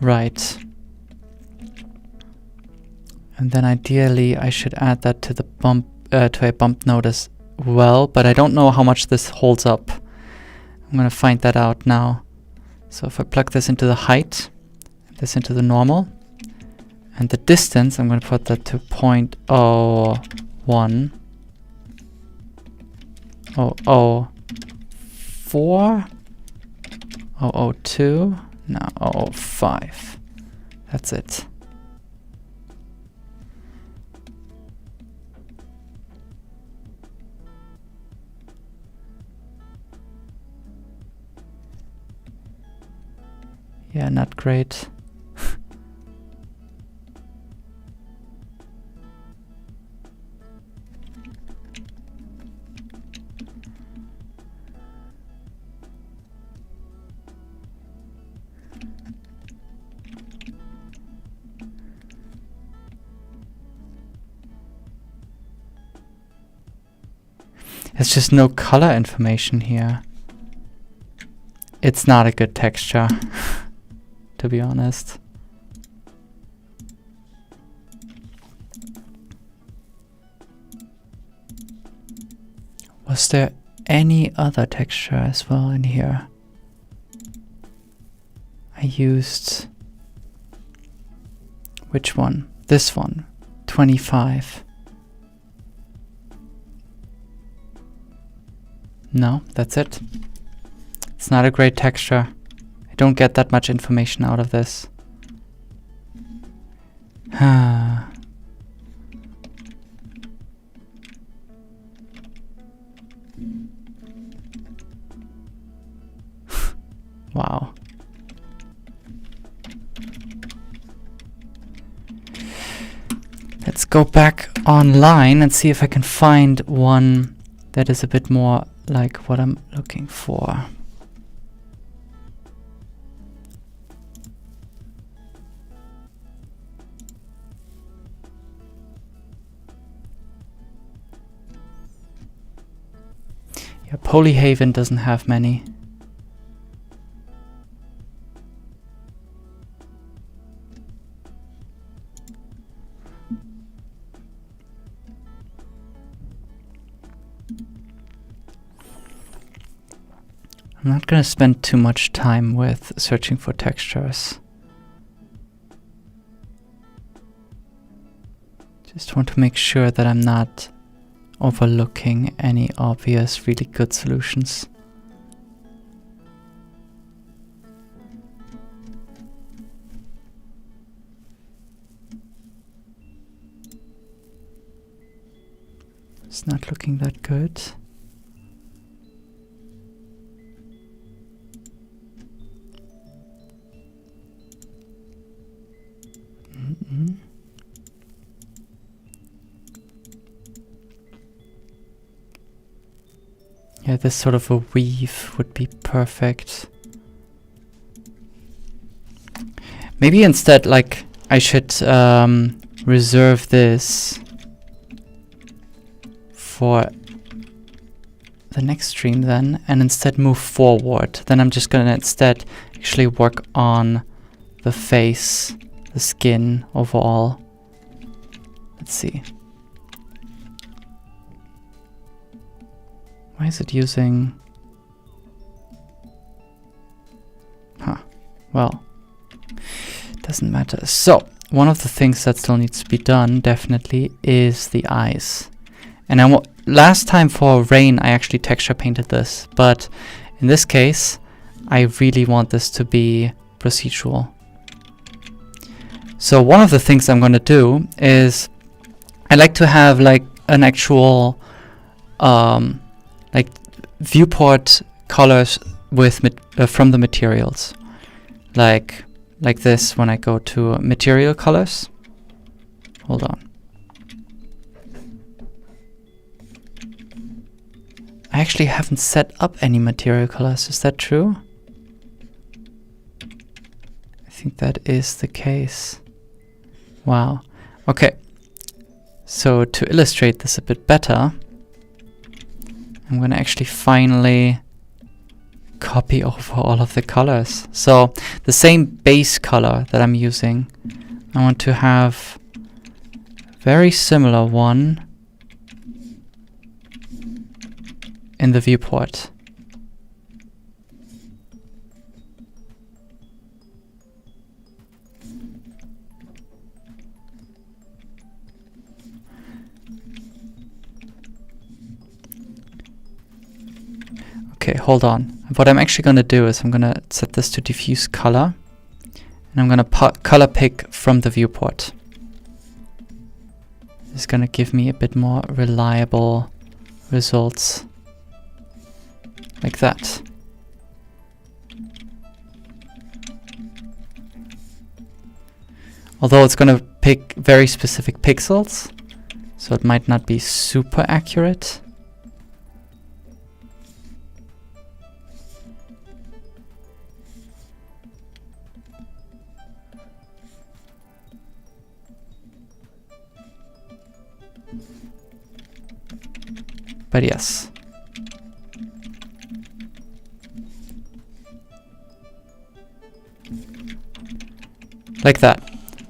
Right. And then ideally I should add that to the bump to a bump node as well, but I don't know how much this holds up. I'm gonna find that out now. So if I plug this into the height, this into the normal, and the distance, I'm going to put that to 0.01, 004, 002, no, 005. That's it. Yeah, not great. There's just no color information here. It's not a good texture, to be honest. Was there any other texture as well in here? I used... which one? This one. 25. No, that's it. It's not a great texture. I don't get that much information out of this. Wow. Let's go back online and see if I can find one that is a bit more like what I'm looking for. Yeah, Polyhaven doesn't have many. I'm not going to spend too much time with searching for textures. Just want to make sure that I'm not overlooking any obvious, really good solutions. It's not looking that good. Yeah, this sort of a weave would be perfect. Maybe instead, like, I should reserve this for the next stream then, and instead move forward. Then I'm just gonna instead actually work on the face, the skin overall. Let's see. Why is it using... Huh. Well, doesn't matter. So, one of the things that still needs to be done, definitely, is the eyes. And last time for rain, I actually texture painted this. But in this case, I really want this to be procedural. So one of the things I'm going to do is I like to have like an actual like viewport colors with from the materials, like this. When I go to material colors, hold on, I actually haven't set up any material colors. Is that true? I think that is the case. Wow. Okay. So to illustrate this a bit better, I'm going to actually finally copy over all of the colors. So the same base color that I'm using, I want to have a very similar one in the viewport. Okay, hold on. What I'm actually going to do is I'm going to set this to diffuse color, and I'm going to color pick from the viewport. This is going to give me a bit more reliable results, like that. although it's going to pick very specific pixels, so it might not be super accurate. But yes. Like that.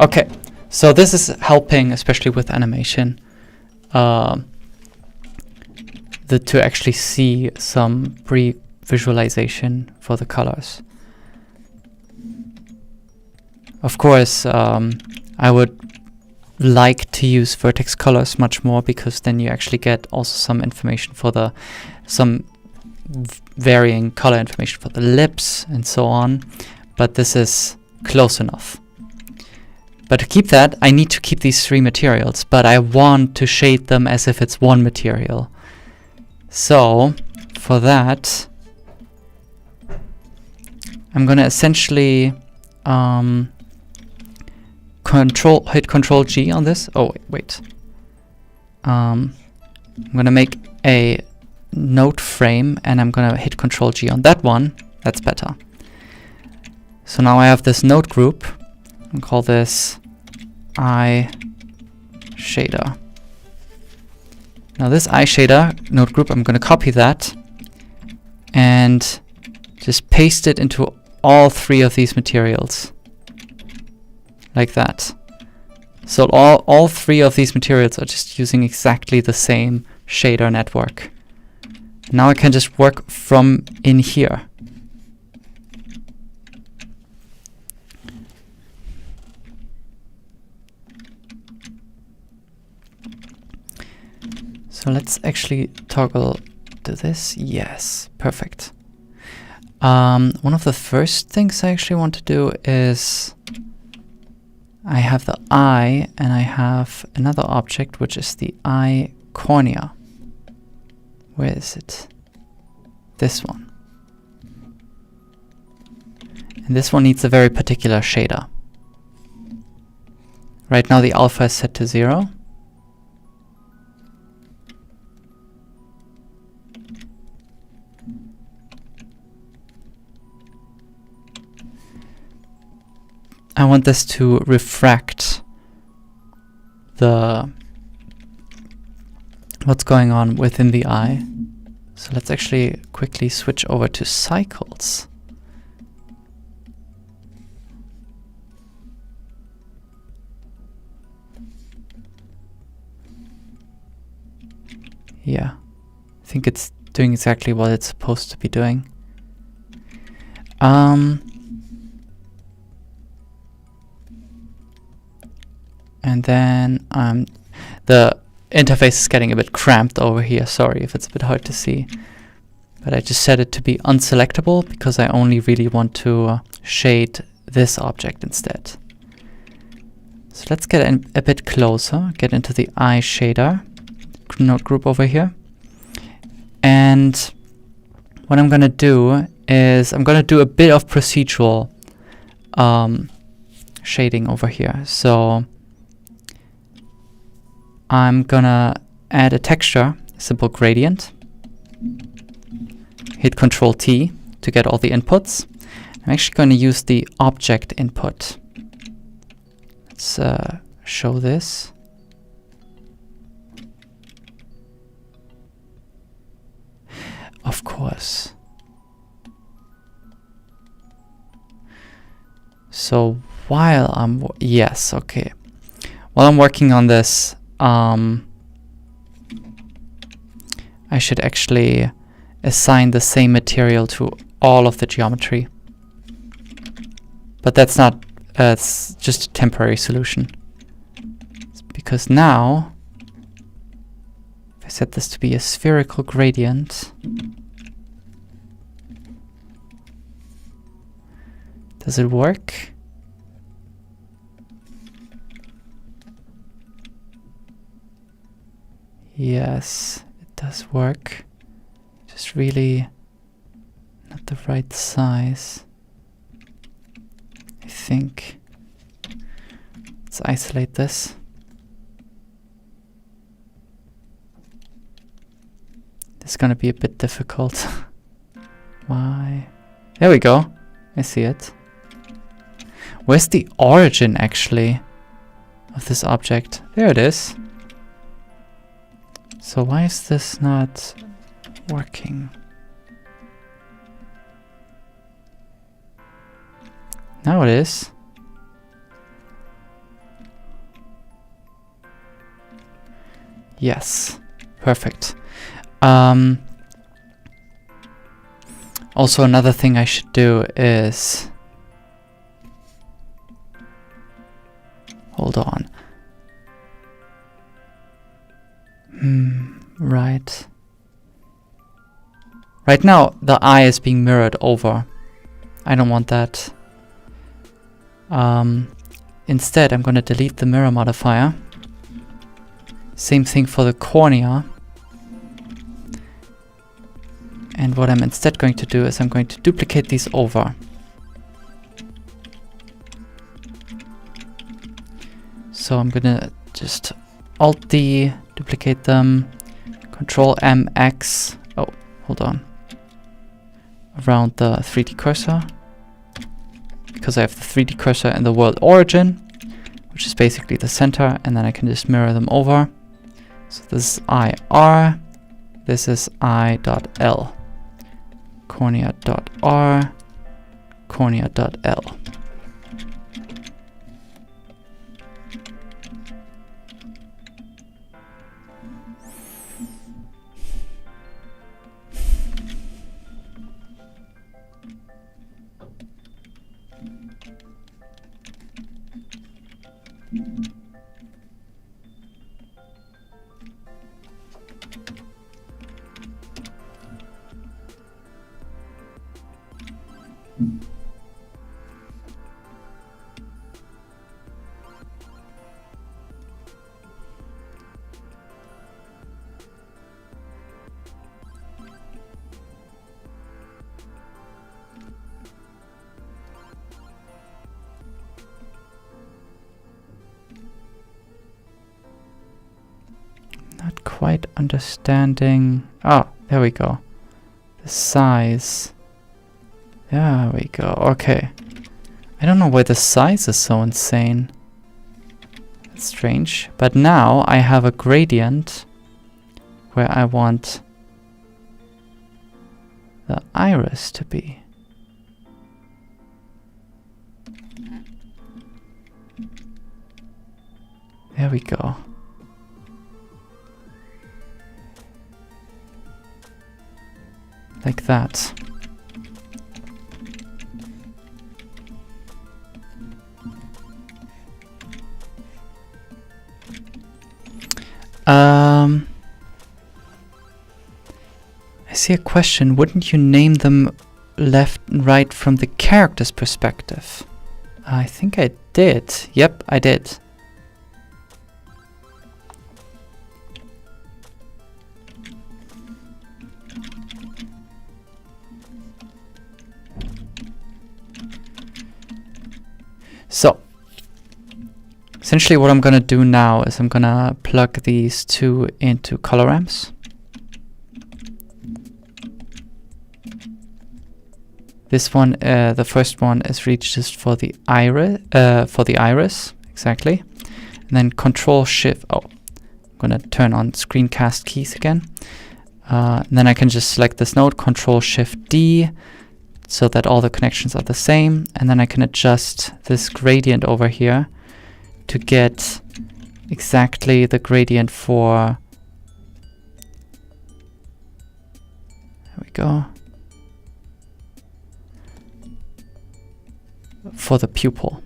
Okay, so this is helping, especially with animation, to actually see some pre-visualization for the colors. Of course, I would like to use vertex colors much more, because then you actually get also some information for some varying color information for the lips and so on, but this is close enough. But to keep that, I need to keep these three materials, but I want to shade them as if it's one material. So for that, I'm gonna essentially hit Control G on this. Oh, wait. I'm gonna make a node frame, and I'm gonna hit Control G on that one. That's better. So now I have this node group. I'll call this eye shader. Now this eye shader node group, I'm gonna copy that and just paste it into all three of these materials. Like that. So all three of these materials are just using exactly the same shader network. Now I can just work from in here. So let's actually toggle to this. Yes, perfect. One of the first things I actually want to do is I have the eye, and I have another object, which is the eye cornea. Where is it? This one. And this one needs a very particular shader. Right now the alpha is set to 0. I want this to refract what's going on within the eye. So let's actually quickly switch over to cycles. Yeah, I think it's doing exactly what it's supposed to be doing. And then the interface is getting a bit cramped over here. Sorry if it's a bit hard to see. But I just set it to be unselectable because I only really want to shade this object instead. So let's get a bit closer, get into the eye shader node group over here. And what I'm going to do is I'm going to do a bit of procedural shading over here. So I'm gonna add a texture, a simple gradient. Hit Control T to get all the inputs. I'm actually going to use the object input. Let's show this. Of course. So while I'm yes, okay. While I'm working on this, I should actually assign the same material to all of the geometry. But that's not, it's just a temporary solution. It's because now, if I set this to be a spherical gradient, does it work? Yes, it does work. Just really not the right size, I think. Let's isolate this. This is gonna be a bit difficult. Why? There we go. I see it. Where's the origin, actually, of this object? There it is. So why is this not working? Now it is. Yes. Perfect. Also, another thing I should do is... Hold on. Right. Right now, the eye is being mirrored over. I don't want that. Instead, I'm going to delete the mirror modifier. Same thing for the cornea. And what I'm instead going to do is I'm going to duplicate these over. So I'm gonna just Alt-D, duplicate them, Control-M-X, oh, hold on, around the 3D cursor, because I have the 3D cursor in the world origin, which is basically the center, and then I can just mirror them over. So this is IR, this is I.L, cornea.R, cornea.L. Not quite understanding. Oh, there we go. The size. There we go. Okay. I don't know why the size is so insane. That's strange. But now I have a gradient where I want the iris to be. There we go. Like that. I see a question. Wouldn't you name them left and right from the character's perspective? I think I did. Yep, I did. So, essentially what I'm gonna do now is I'm gonna plug these two into color ramps. This one, the first one is reached just for the iris, exactly. And then Control Shift. Oh, I'm gonna turn on screencast keys again. And then I can just select this node, Control Shift D, so that all the connections are the same. And then I can adjust this gradient over here to get exactly the gradient for. There we go. For the pupil.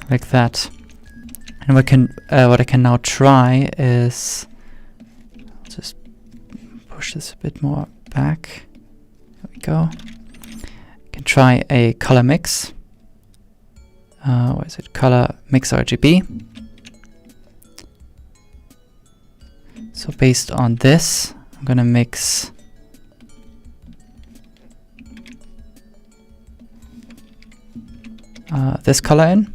Like that. And what I can now try is, I'll just push this a bit more back. There we go. I can try a color mix. Where is it? Color mix RGB. So based on this, I'm gonna mix this color in,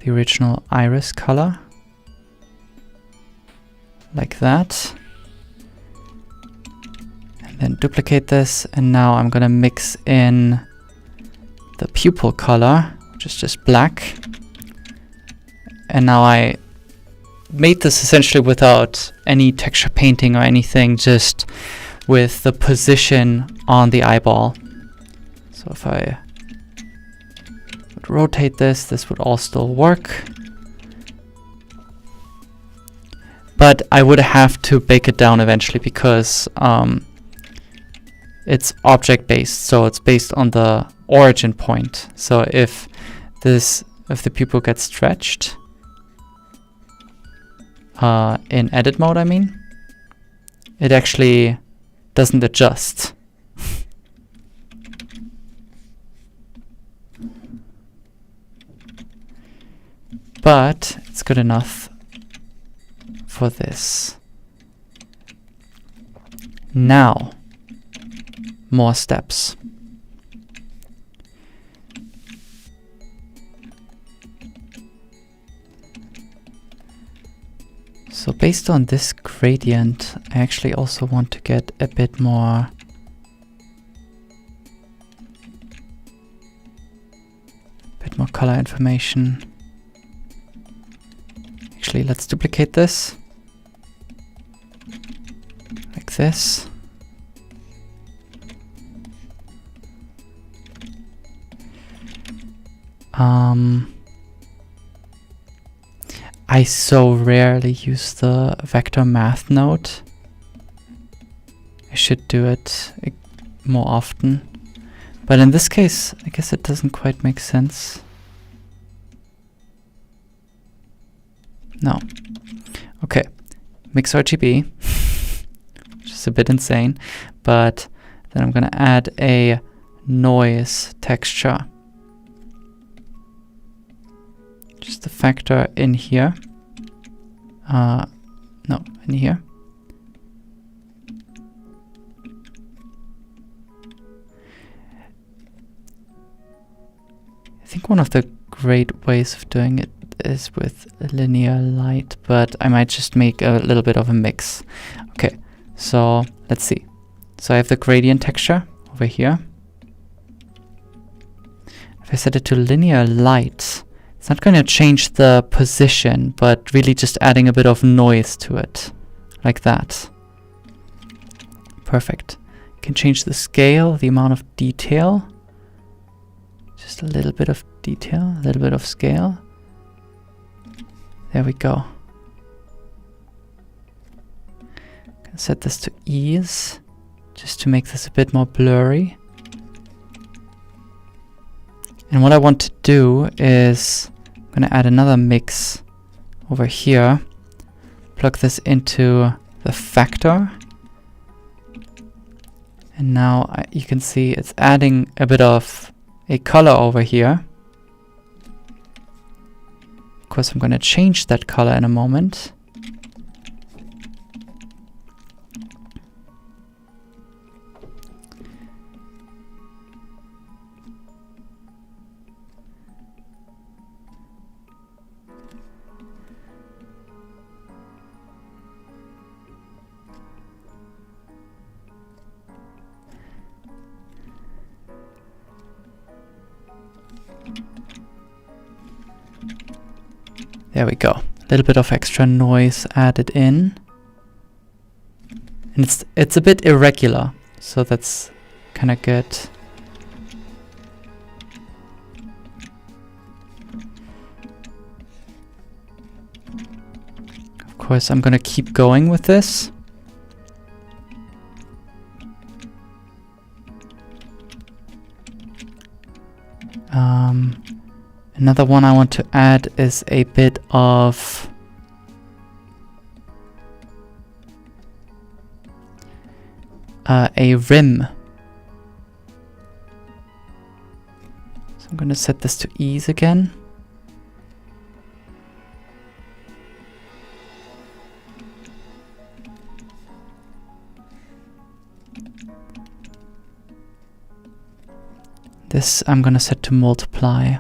the original iris color, like that, and then duplicate this, and now I'm gonna mix in the pupil color, which is just black, and now I made this essentially without any texture painting or anything, just with the position on the eyeball. So if I would rotate this, this would all still work. But I would have to bake it down eventually because it's object based, so it's based on the origin point. So if the pupil gets stretched, in edit mode, I mean, it actually doesn't adjust. But it's good enough for this. Now, more steps. So based on this gradient, I actually also want to get a bit more color information. Actually, let's duplicate this like this. I so rarely use the vector math node. I should do it more often. But in this case, I guess it doesn't quite make sense. No. Okay. Mix RGB, which is a bit insane. But then I'm gonna add a noise texture. Just the factor in here. No, in here. I think one of the great ways of doing it is with linear light, but I might just make a little bit of a mix. Okay, so let's see. So I have the gradient texture over here. If I set it to linear light, it's not going to change the position, but really just adding a bit of noise to it, like that. Perfect. You can change the scale, the amount of detail. Just a little bit of detail, a little bit of scale. There we go. Can set this to ease, just to make this a bit more blurry. And what I want to do is I'm going to add another mix over here. Plug this into the factor. And now you can see it's adding a bit of a color over here. Of course, I'm going to change that color in a moment. There we go. A little bit of extra noise added in. And it's a bit irregular, so that's kind of good. Of course, I'm going to keep going with this. Another one I want to add is a bit of a rim. So I'm going to set this to ease again. This I'm going to set to multiply.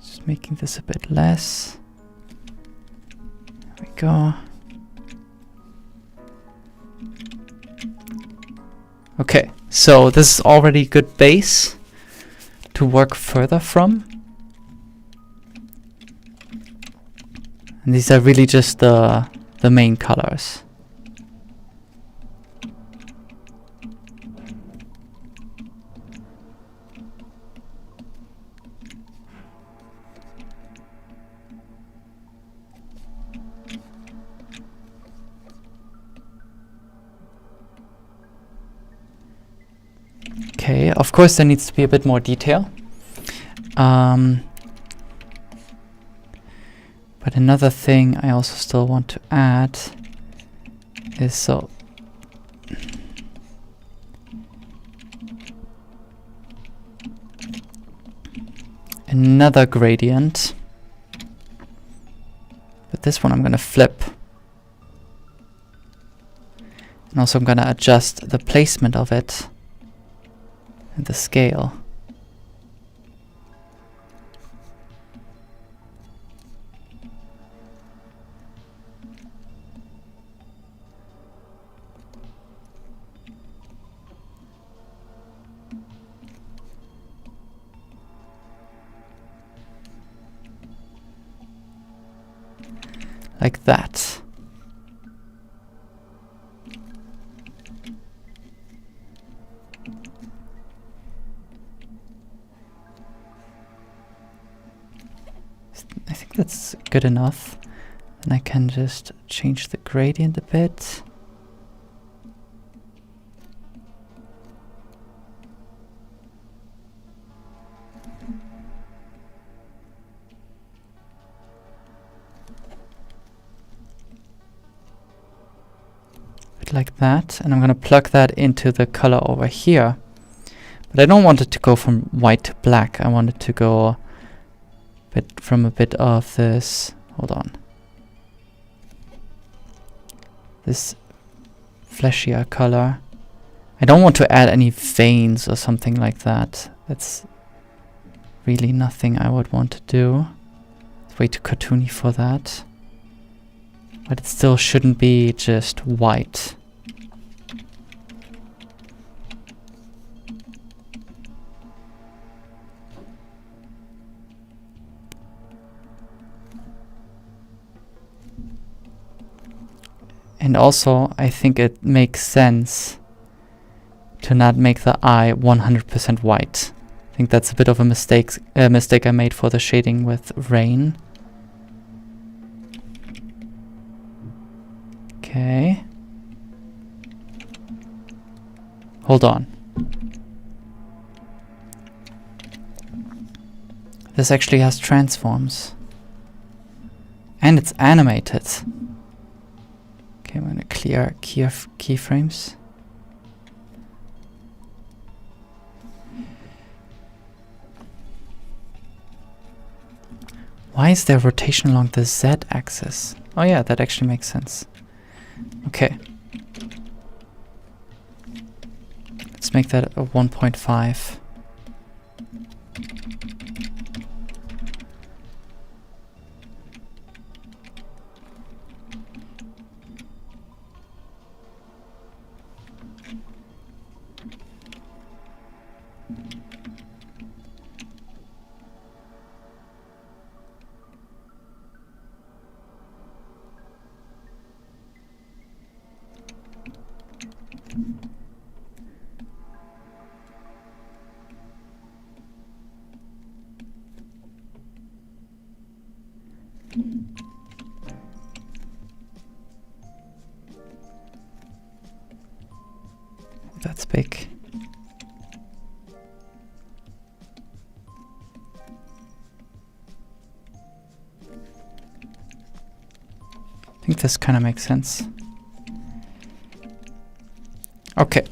Just making this a bit less. There we go. Okay, so this is already good base to work further from. And these are really just the main colors. Okay, of course there needs to be a bit more detail. But another thing I also still want to add is so another gradient. But this one I'm going to flip. And also I'm going to adjust the placement of it and the scale. Like that. I think that's good enough. And I can just change the gradient a bit. Like that, and I'm going to plug that into the color over here. But I don't want it to go from white to black. I want it to go from a bit of this, hold on, this fleshier color. I don't want to add any veins or something like that. That's really nothing I would want to do. It's way too cartoony for that. But it still shouldn't be just white. And also, I think it makes sense to not make the eye 100% white. I think that's a bit of a mistake I made for the shading with rain. Okay. Hold on. This actually has transforms. And it's animated. Okay, I'm gonna clear keyframes. Why is there rotation along the Z axis? Oh yeah, that actually makes sense. Okay. Let's make that a 1.5. That's big. I think this kind of makes sense. Okay.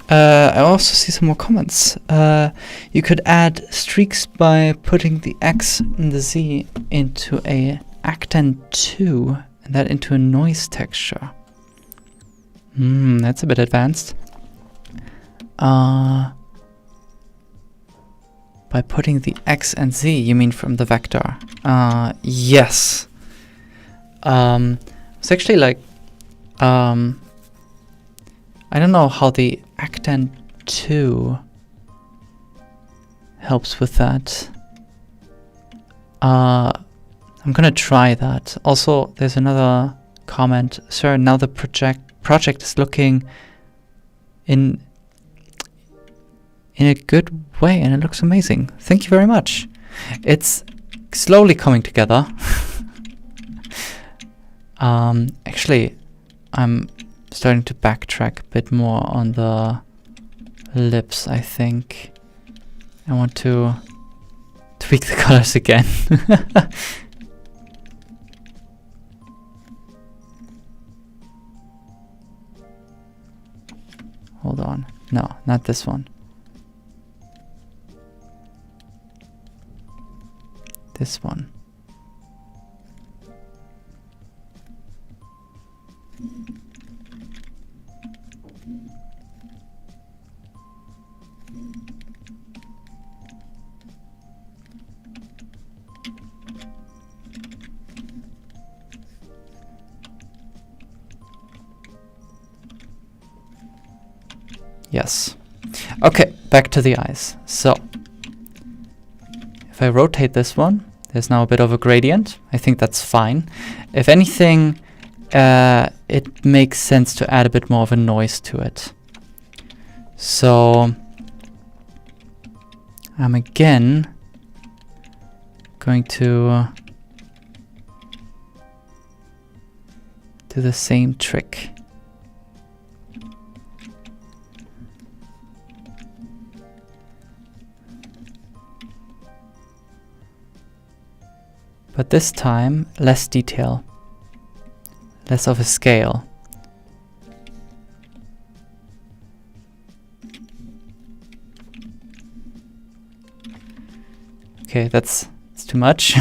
I also see some more comments. You could add streaks by putting the X and the Z into a Acten 2 and that into a noise texture. That's a bit advanced. By putting the X and Z, you mean from the vector? Yes. It's actually like, I don't know how the Acten 2 helps with that. I'm gonna try that. Also, there's another comment. Sir, now the project is looking in a good way and it looks amazing. Thank you very much. It's slowly coming together. Actually, I'm starting to backtrack a bit more on the lips, I think. I want to tweak the colors again. Hold on. No, not this one. This one. Yes. Okay, back to the eyes. So, if I rotate this one, there's now a bit of a gradient. I think that's fine. If anything, it makes sense to add a bit more of a noise to it. So, I'm again going to do the same trick. But this time, less detail, less of a scale. Okay, that's too much.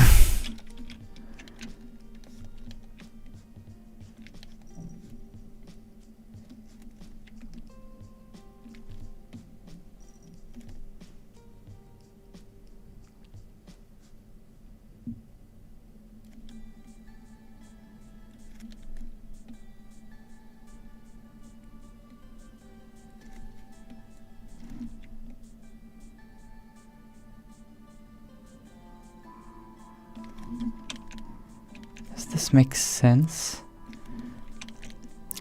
This makes sense.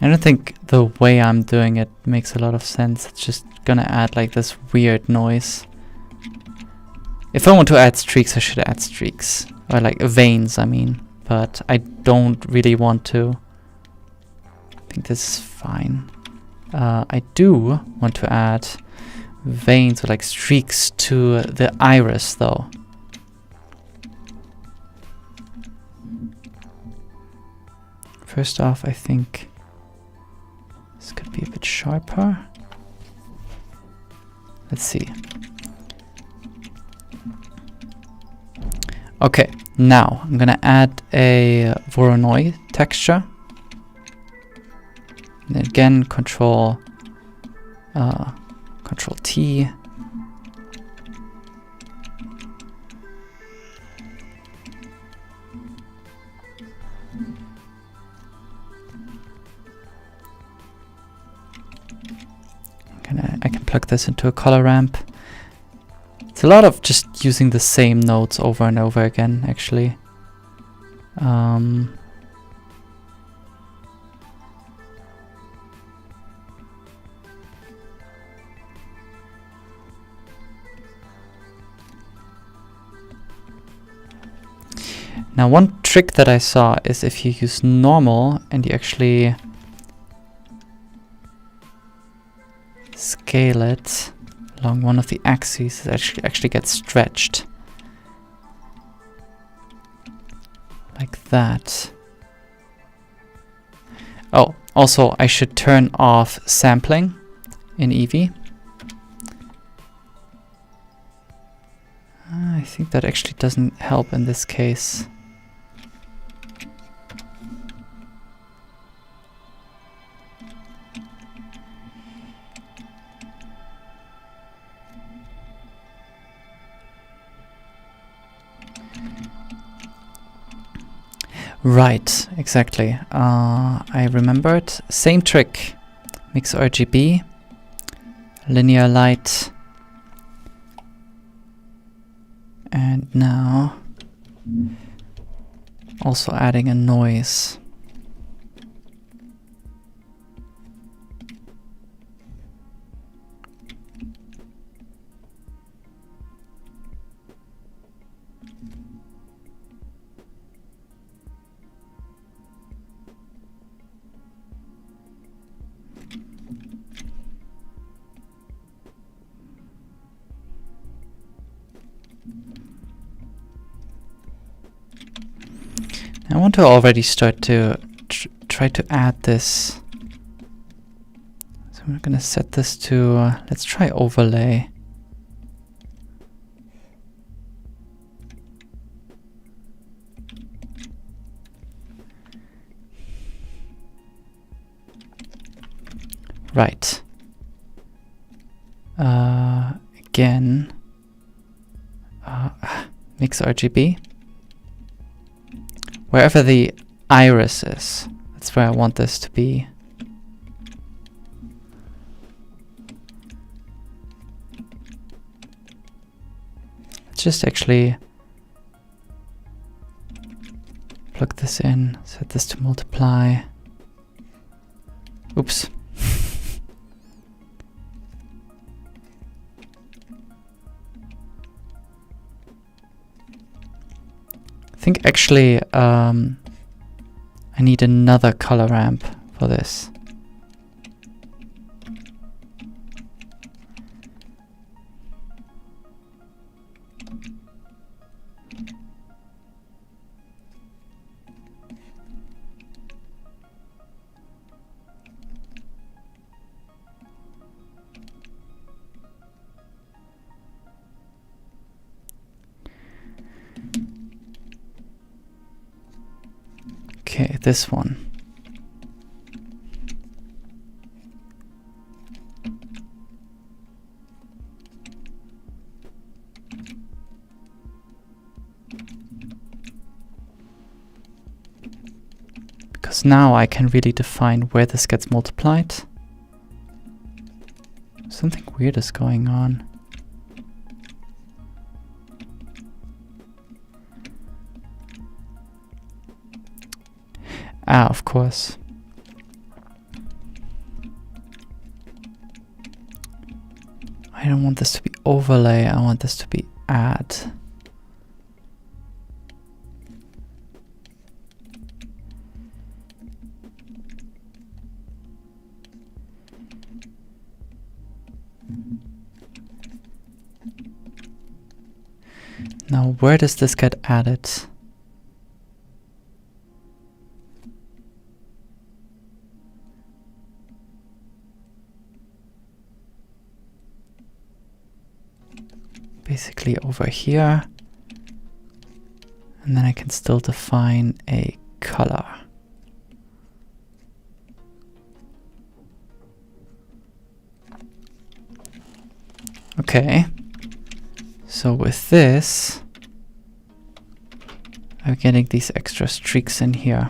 I don't think the way I'm doing it makes a lot of sense. It's just gonna add like this weird noise. If I want to add streaks, I should add streaks. Or like veins, I mean. But I don't really want to. I think this is fine. I do want to add veins or like streaks to the iris though. First off, I think this could be a bit sharper. Let's see. Okay, now I'm gonna add a Voronoi texture. And again, Control T. I can plug this into a color ramp. It's a lot of just using the same nodes over and over again, actually. Now, one trick that I saw is if you use normal and you actually scale it along one of the axes, it actually gets stretched. Like that. Oh, also I should turn off sampling in Eevee. I think that actually doesn't help in this case. Right, exactly. I remembered. Same trick. Mix RGB, linear light, and now also adding a noise. I want to already start to try to add this. So we're gonna set this to, let's try overlay. Right. Again, mix RGB. Wherever the iris is, that's where I want this to be. Let's just actually plug this in, set this to multiply. Oops. I think actually I need another color ramp for this. Okay, this one. Because now I can really define where this gets multiplied. Something weird is going on. Ah, of course. I don't want this to be overlay, I want this to be add. Now, where does this get added? Basically over here, and then I can still define a color. Okay, so with this I'm getting these extra streaks in here.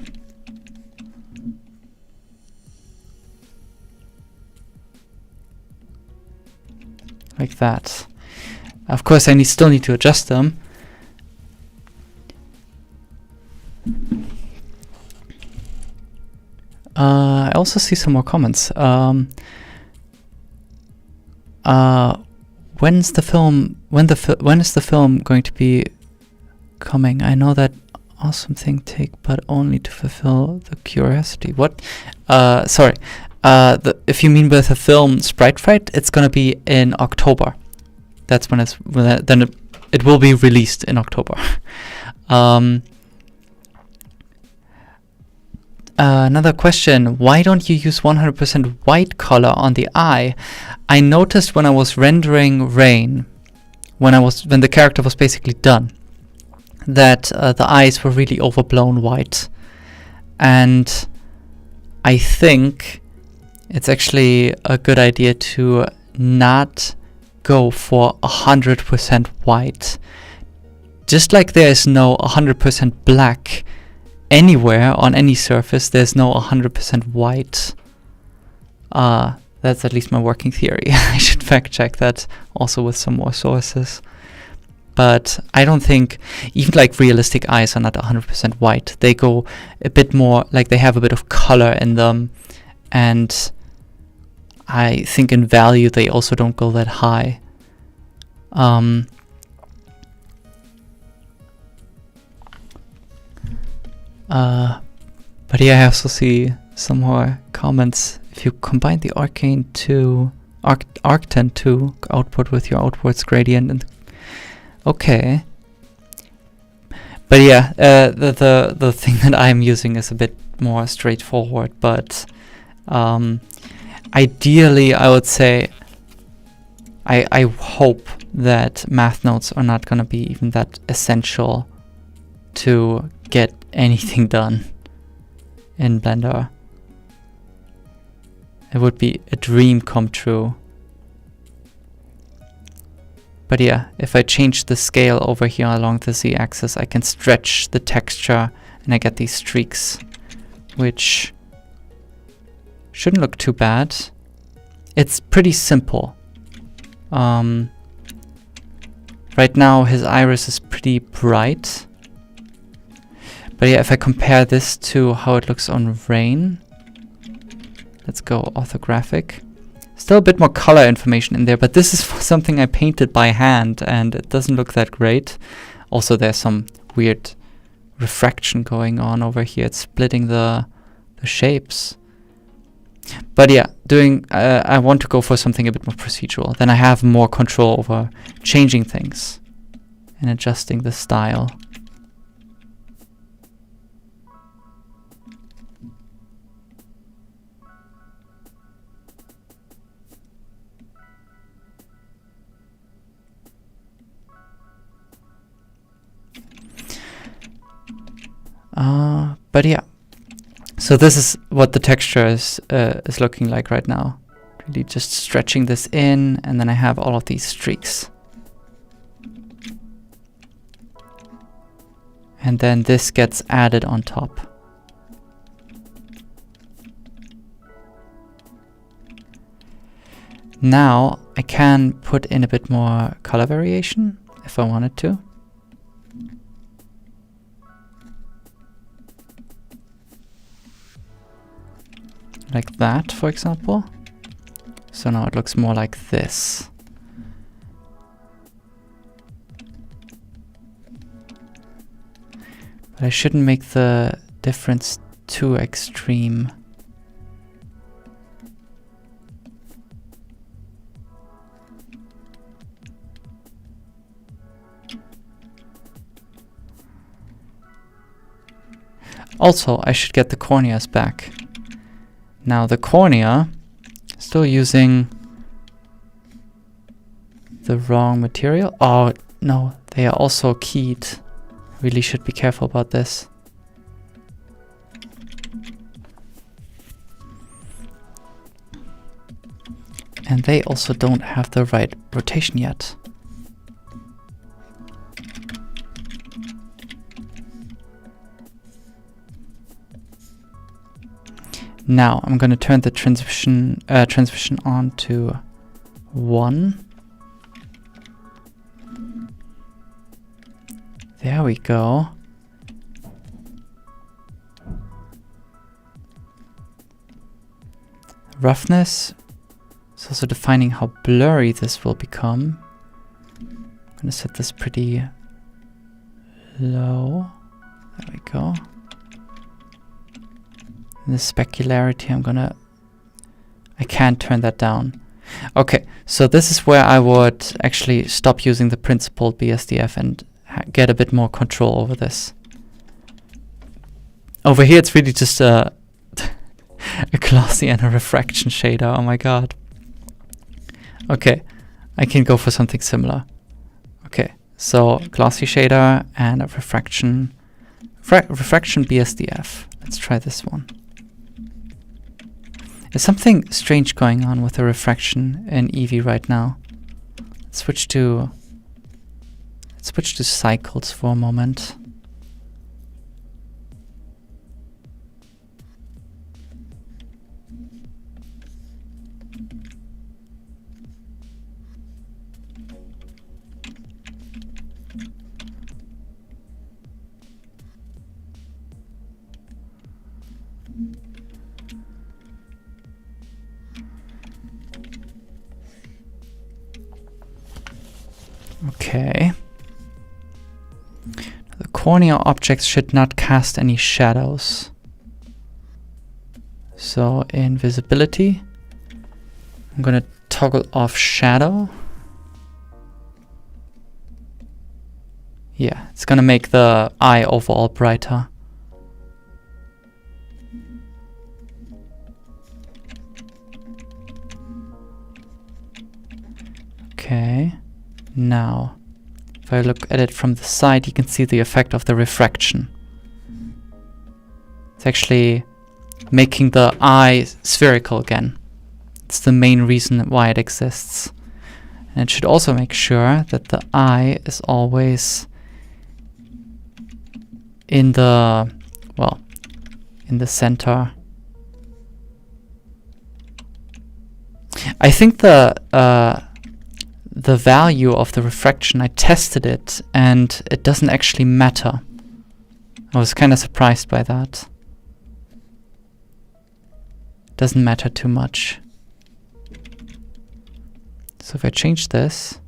Like that. Of course, I still need to adjust them. I also see some more comments. When is the film going to be coming? I know that awesome thing take, but only to fulfill the curiosity. What? Sorry. If you mean with a film Sprite Fright, it's gonna be in October. That's when it will be released in October. Another question, why don't you use 100% white color on the eye? I noticed when I was rendering rain, when the character was basically done, that the eyes were really overblown white. And I think it's actually a good idea to not go for 100% white. Just like there is no 100% black anywhere on any surface, there's no 100% white. That's at least my working theory. I should fact check that also with some more sources. But I don't think even like realistic eyes are not 100% white. They go a bit more, like they have a bit of color in them. And I think in value they also don't go that high. But yeah, I also see some more comments. If you combine the Arcane 2, Arcten 2 output with your outwards gradient, and okay. But yeah, the thing that I'm using is a bit more straightforward. But ideally, I would say I hope that math nodes are not going to be even that essential to get anything done in Blender. It would be a dream come true. But yeah, if I change the scale over here along the z-axis, I can stretch the texture and I get these streaks, which shouldn't look too bad. It's pretty simple. Right now his iris is pretty bright. But yeah, if I compare this to how it looks on Rain, let's go orthographic. Still a bit more color information in there, but this is something I painted by hand and it doesn't look that great. Also, there's some weird refraction going on over here. It's splitting the shapes. But yeah, I want to go for something a bit more procedural. Then I have more control over changing things and adjusting the style. But yeah, so this is what the texture is looking like right now. Really just stretching this in, and then I have all of these streaks. And then this gets added on top. Now I can put in a bit more color variation if I wanted to. Like that, for example. So now it looks more like this. But I shouldn't make the difference too extreme. Also, I should get the corneas back. Now the cornea, still using the wrong material. Oh no, they are also keyed. Really should be careful about this. And they also don't have the right rotation yet. Now I'm going to turn the transmission on to 1. There we go. Roughness is also defining how blurry this will become. I'm going to set this pretty low. There we go. And the specularity I'm gonna I can't turn that down. Okay, so this is where I would actually stop using the principled BSDF and get a bit more control over this. Over here it's really just a glossy and a refraction shader, oh my god. Okay, I can go for something similar. Okay, so glossy shader and a refraction BSDF. Let's try this one. There's something strange going on with the refraction in Eevee right now. Let's switch to cycles for a moment. Okay. The cornea objects should not cast any shadows. So in visibility, I'm going to toggle off shadow. Yeah, it's going to make the eye overall brighter. Okay. Now, if I look at it from the side, you can see the effect of the refraction. It's actually making the eye spherical again. It's the main reason why it exists. And it should also make sure that the eye is always in the, well, in the center. I think the value of the refraction, I tested it and it doesn't actually matter. I was kind of surprised by that. It doesn't matter too much. So if I change this,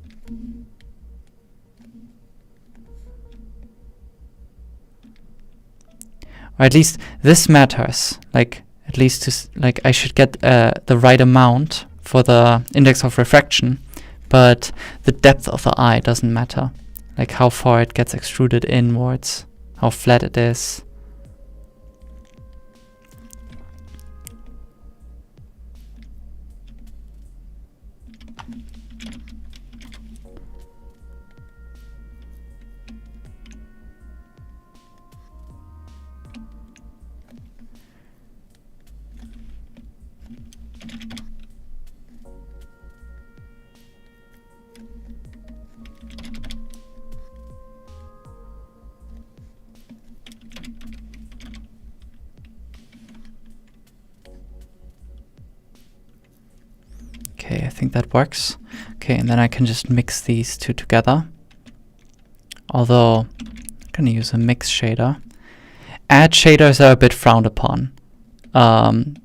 or at least this matters, like at least to like I should get the right amount for the index of refraction. But the depth of the eye doesn't matter. Like how far it gets extruded inwards, how flat it is. Okay, I think that works. Okay, and then I can just mix these two together. Although, I'm going to use a mix shader. Add shaders are a bit frowned upon,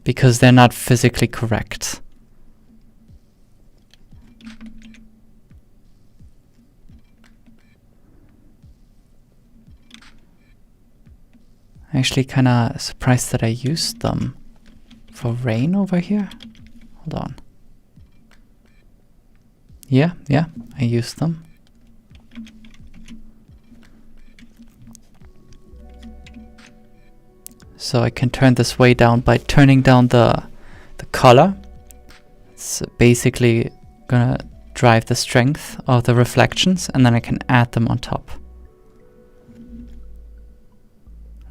because they're not physically correct. I'm actually kind of surprised that I used them for rain over here. Hold on. Yeah, I used them. So I can turn this way down by turning down the color. It's basically gonna drive the strength of the reflections, and then I can add them on top.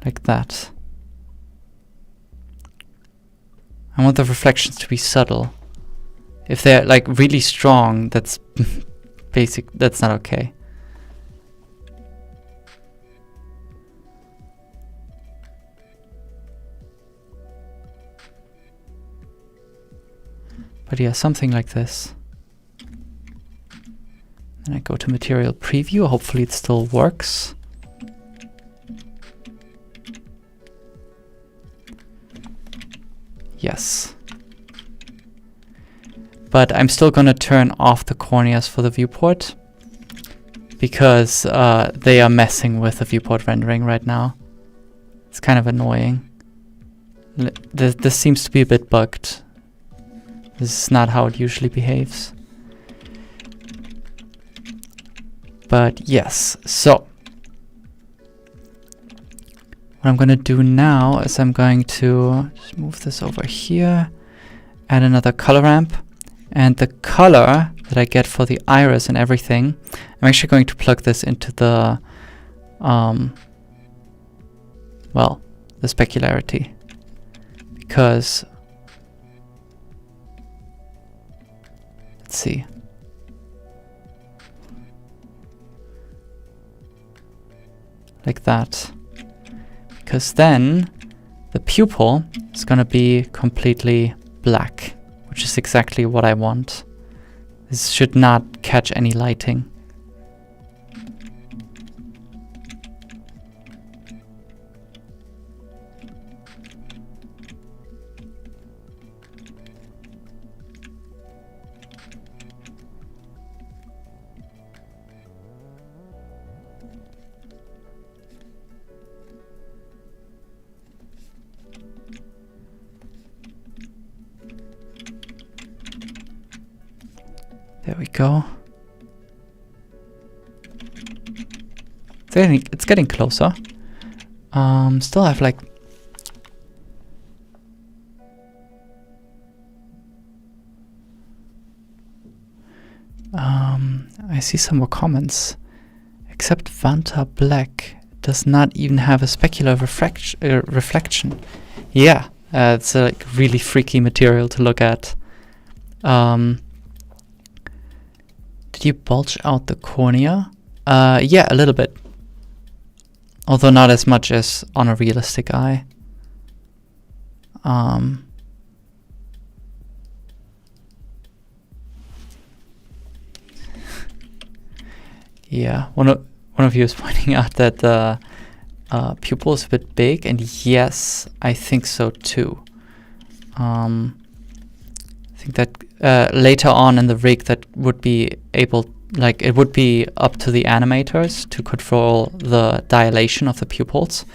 Like that. I want the reflections to be subtle. If they're like really strong, that's that's not okay. But yeah, something like this. Then I go to material preview, hopefully it still works. Yes. But I'm still gonna turn off the corneas for the viewport because they are messing with the viewport rendering right now. It's kind of annoying. This seems to be a bit bugged. This is not how it usually behaves. But yes, so what I'm going to do now is I'm going to just move this over here, add another color ramp, and the color that I get for the iris and everything, I'm actually going to plug this into the, well, the specularity, because, let's see. Like that. Because then the pupil is going to be completely black, which is exactly what I want. This should not catch any lighting. There we go. It's getting closer. Still have like I see some more comments. Except Vanta Black does not even have a specular reflection. Yeah, it's a like, really freaky material to look at. Did you bulge out the cornea? Yeah, a little bit. Although not as much as on a realistic eye. Yeah, one of you is pointing out that the pupil is a bit big, and yes, I think so too. I think that later on in the rig that would be able, like it would be up to the animators to control the dilation of the pupils.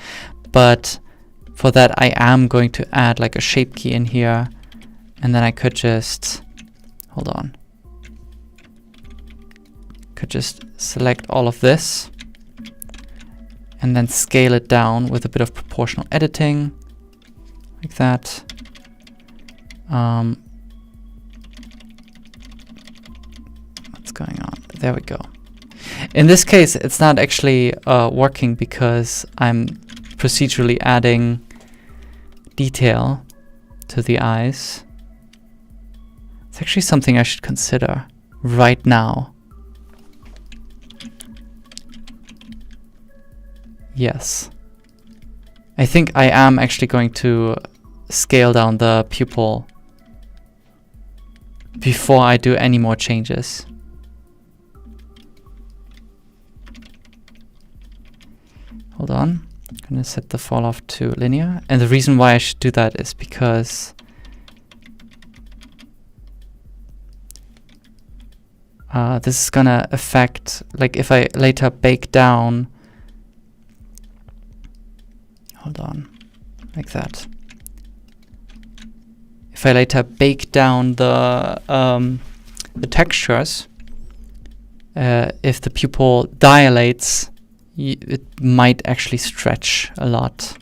But for that I am going to add like a shape key in here, and then I could just, hold on, could just select all of this and then scale it down with a bit of proportional editing, like that. What's going on? There we go. In this case, it's not actually working because I'm procedurally adding detail to the eyes. It's actually something I should consider right now. Yes. I think I am actually going to scale down the pupil before I do any more changes. Hold on. I'm going to set the fall off to linear. And the reason why I should do that is because this is going to affect, like if I later bake down, hold on, like that. If I later bake down the textures, if the pupil dilates, it might actually stretch a lot.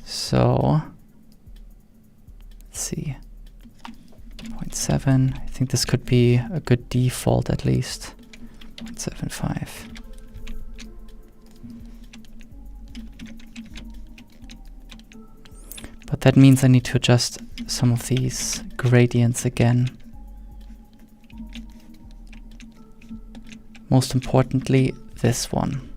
So let's see, 0.7. I think this could be a good default at least. 0.75. But that means I need to adjust some of these gradients again. Most importantly, this one.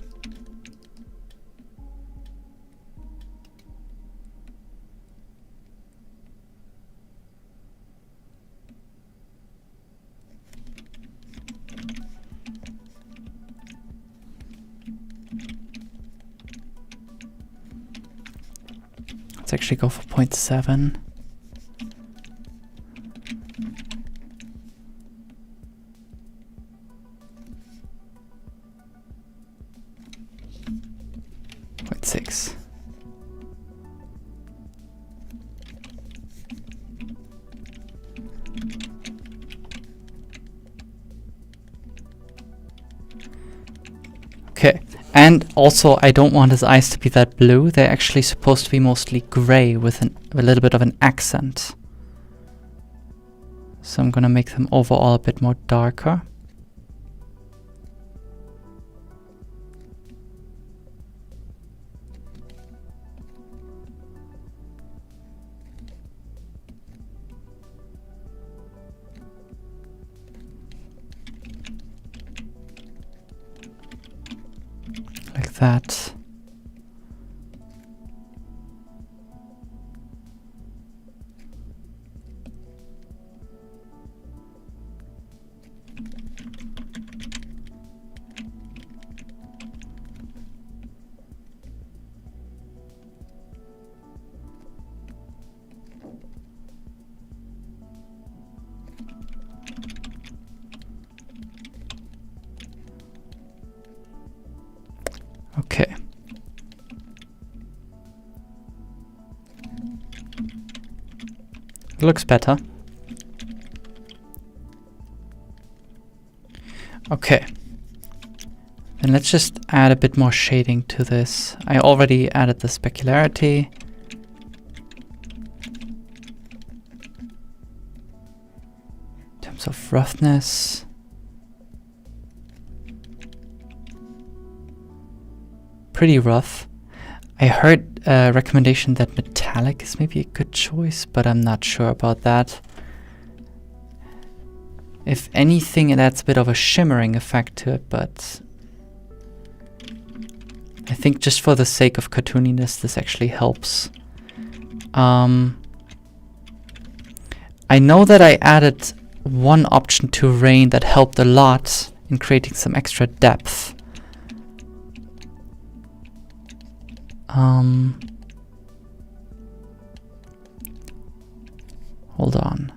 Let's actually go for 0.7. .6. And also, I don't want his eyes to be that blue. They're actually supposed to be mostly gray with a little bit of an accent. So I'm gonna make them overall a bit more darker. Like that. Okay. It looks better. Okay. Then let's just add a bit more shading to this. I already added the specularity. In terms of roughness. Pretty rough. I heard a recommendation that metallic is maybe a good choice, but I'm not sure about that. If anything, it adds a bit of a shimmering effect to it, but I think just for the sake of cartooniness, this actually helps. I know that I added one option to rain that helped a lot in creating some extra depth. Hold on.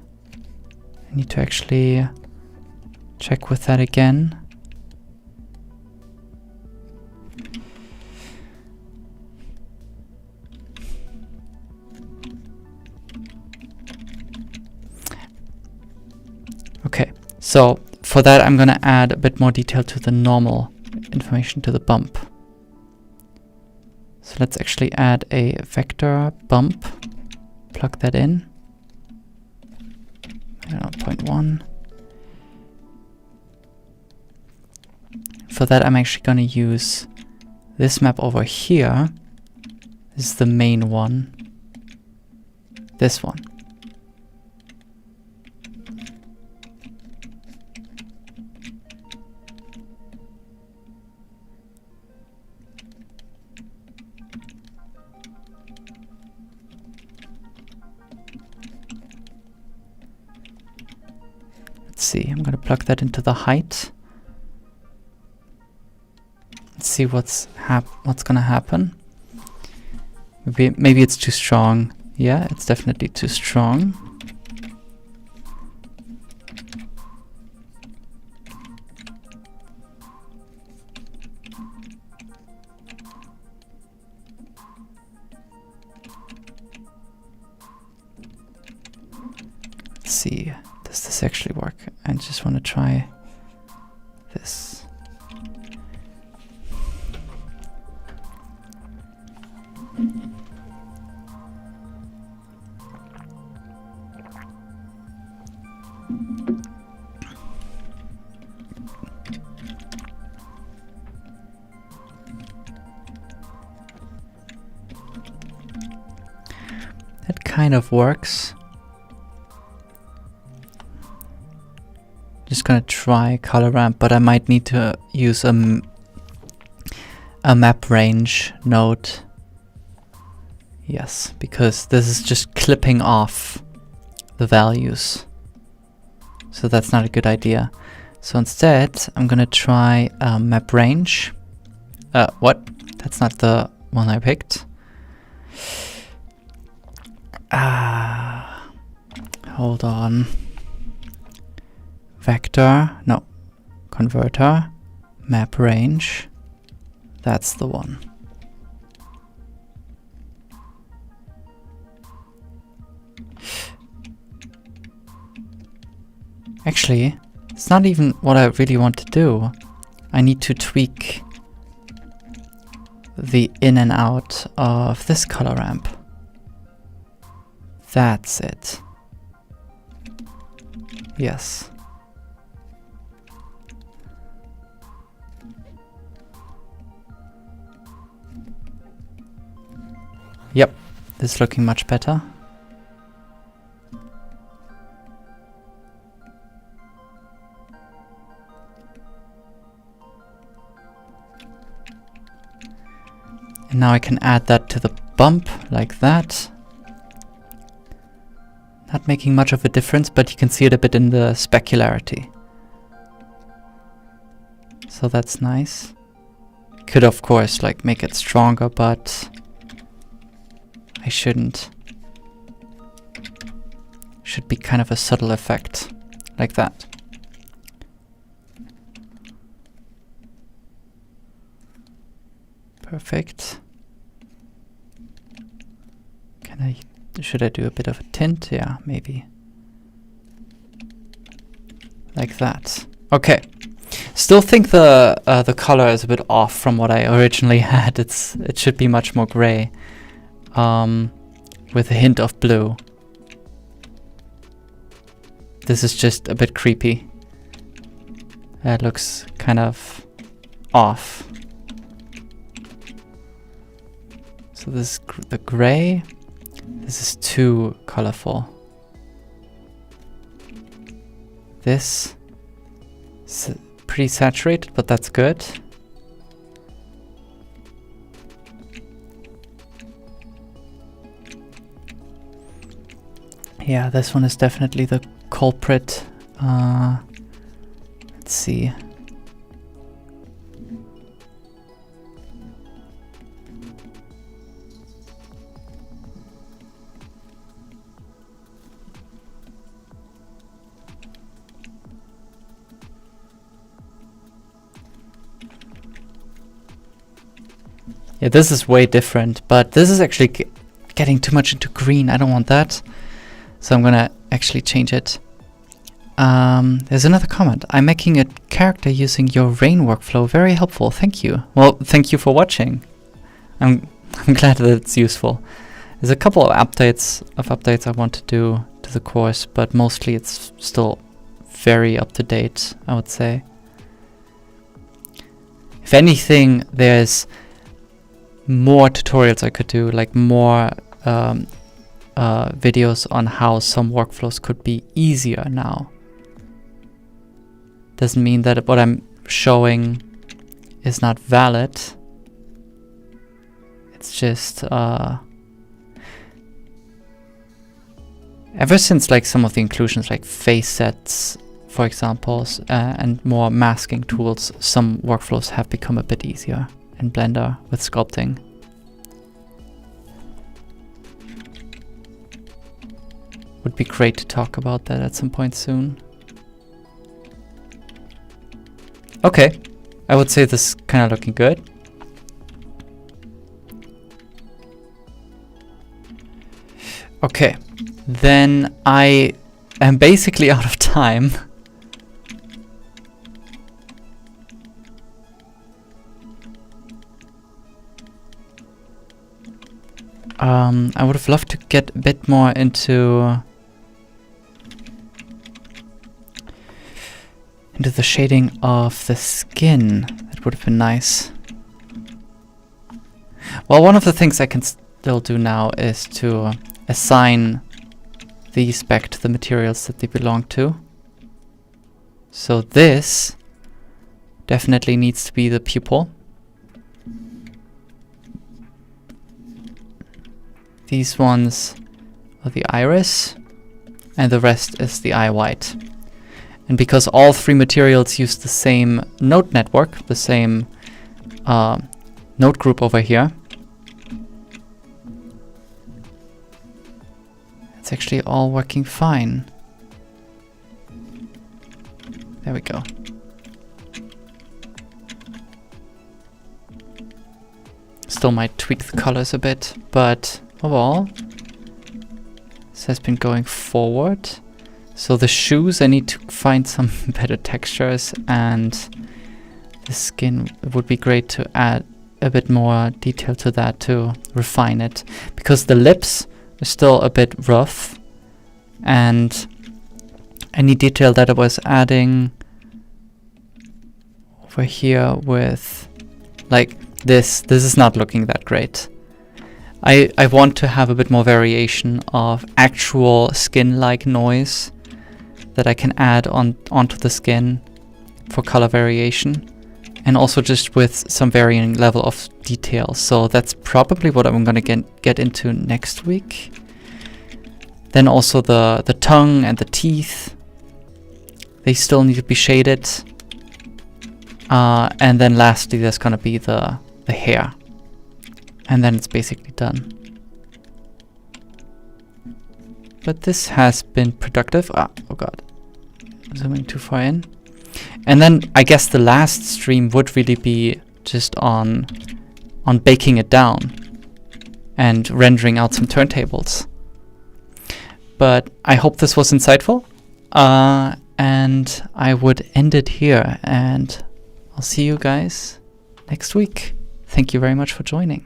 I need to actually check with that again. Okay, so for that I'm gonna add a bit more detail to the normal information to the bump. So let's actually add a vector bump, plug that in. I don't know, 0.1. For that I'm actually going to use this map over here. This is the main one. This one. See, I'm gonna plug that into the height. Let's see what's gonna happen. Maybe it's too strong. Yeah, it's definitely too strong. Let's see. Does this actually work? I just want to try this. That kind of works. Just gonna try color ramp, but I might need to use a map range node. Yes, because this is just clipping off the values. So that's not a good idea. So instead, I'm gonna try map range. What? That's not the one I picked. Hold on. Vector, no, converter, map range, that's the one. Actually, it's not even what I really want to do. I need to tweak the in and out of this color ramp. That's it. Yes. Yep, this is looking much better. And now I can add that to the bump like that. Not making much of a difference, but you can see it a bit in the specularity. So that's nice. Could of course like make it stronger, but I shouldn't. Should be kind of a subtle effect like that. Perfect. Should I do a bit of a tint? Yeah, maybe. Like that. Okay. Still think the color is a bit off from what I originally had. It should be much more gray, with a hint of blue. This is just a bit creepy. It looks kind of off. So this is the gray. This is too colorful. This is pretty saturated, but that's good. Yeah, this one is definitely the culprit. Let's see. Yeah, this is way different, but this is actually getting too much into green. I don't want that. So I'm gonna actually change it. There's another comment. I'm making a character using your rain workflow. Very helpful. Thank you. Well, thank you for watching. I'm glad that it's useful. There's a couple of updates I want to do to the course, but mostly it's still very up to date, I would say. If anything, there's more tutorials I could do, like more videos on how some workflows could be easier now. Doesn't mean that what I'm showing is not valid. It's just ever since like some of the inclusions like face sets, for example, and more masking tools, some workflows have become a bit easier in Blender with sculpting. Would be great to talk about that at some point soon. Okay, I would say this is kind of looking good. Okay, then I am basically out of time. I would have loved to get a bit more into the shading of the skin. That would have been nice. Well, one of the things I can still do now is to assign these back to the materials that they belong to. So this definitely needs to be the pupil. These ones are the iris, and the rest is the eye white. And because all three materials use the same node network, the same node group over here, it's actually all working fine. There we go. Still might tweak the colors a bit, but overall, this has been going forward. So the shoes, I need to find some better textures, and the skin would be great to add a bit more detail to that to refine it, because the lips are still a bit rough, and any detail that I was adding over here with like this is not looking that great. I want to have a bit more variation of actual skin-like noise that I can add onto the skin for color variation, and also just with some varying level of detail. So that's probably what I'm gonna get into next week. Then also the tongue and the teeth, they still need to be shaded. And then lastly, there's gonna be the hair. And then it's basically done. But this has been productive. Oh god, I'm zooming too far in. And then I guess the last stream would really be just on baking it down and rendering out some turntables. But I hope this was insightful. And I would end it here, and I'll see you guys next week. Thank you very much for joining.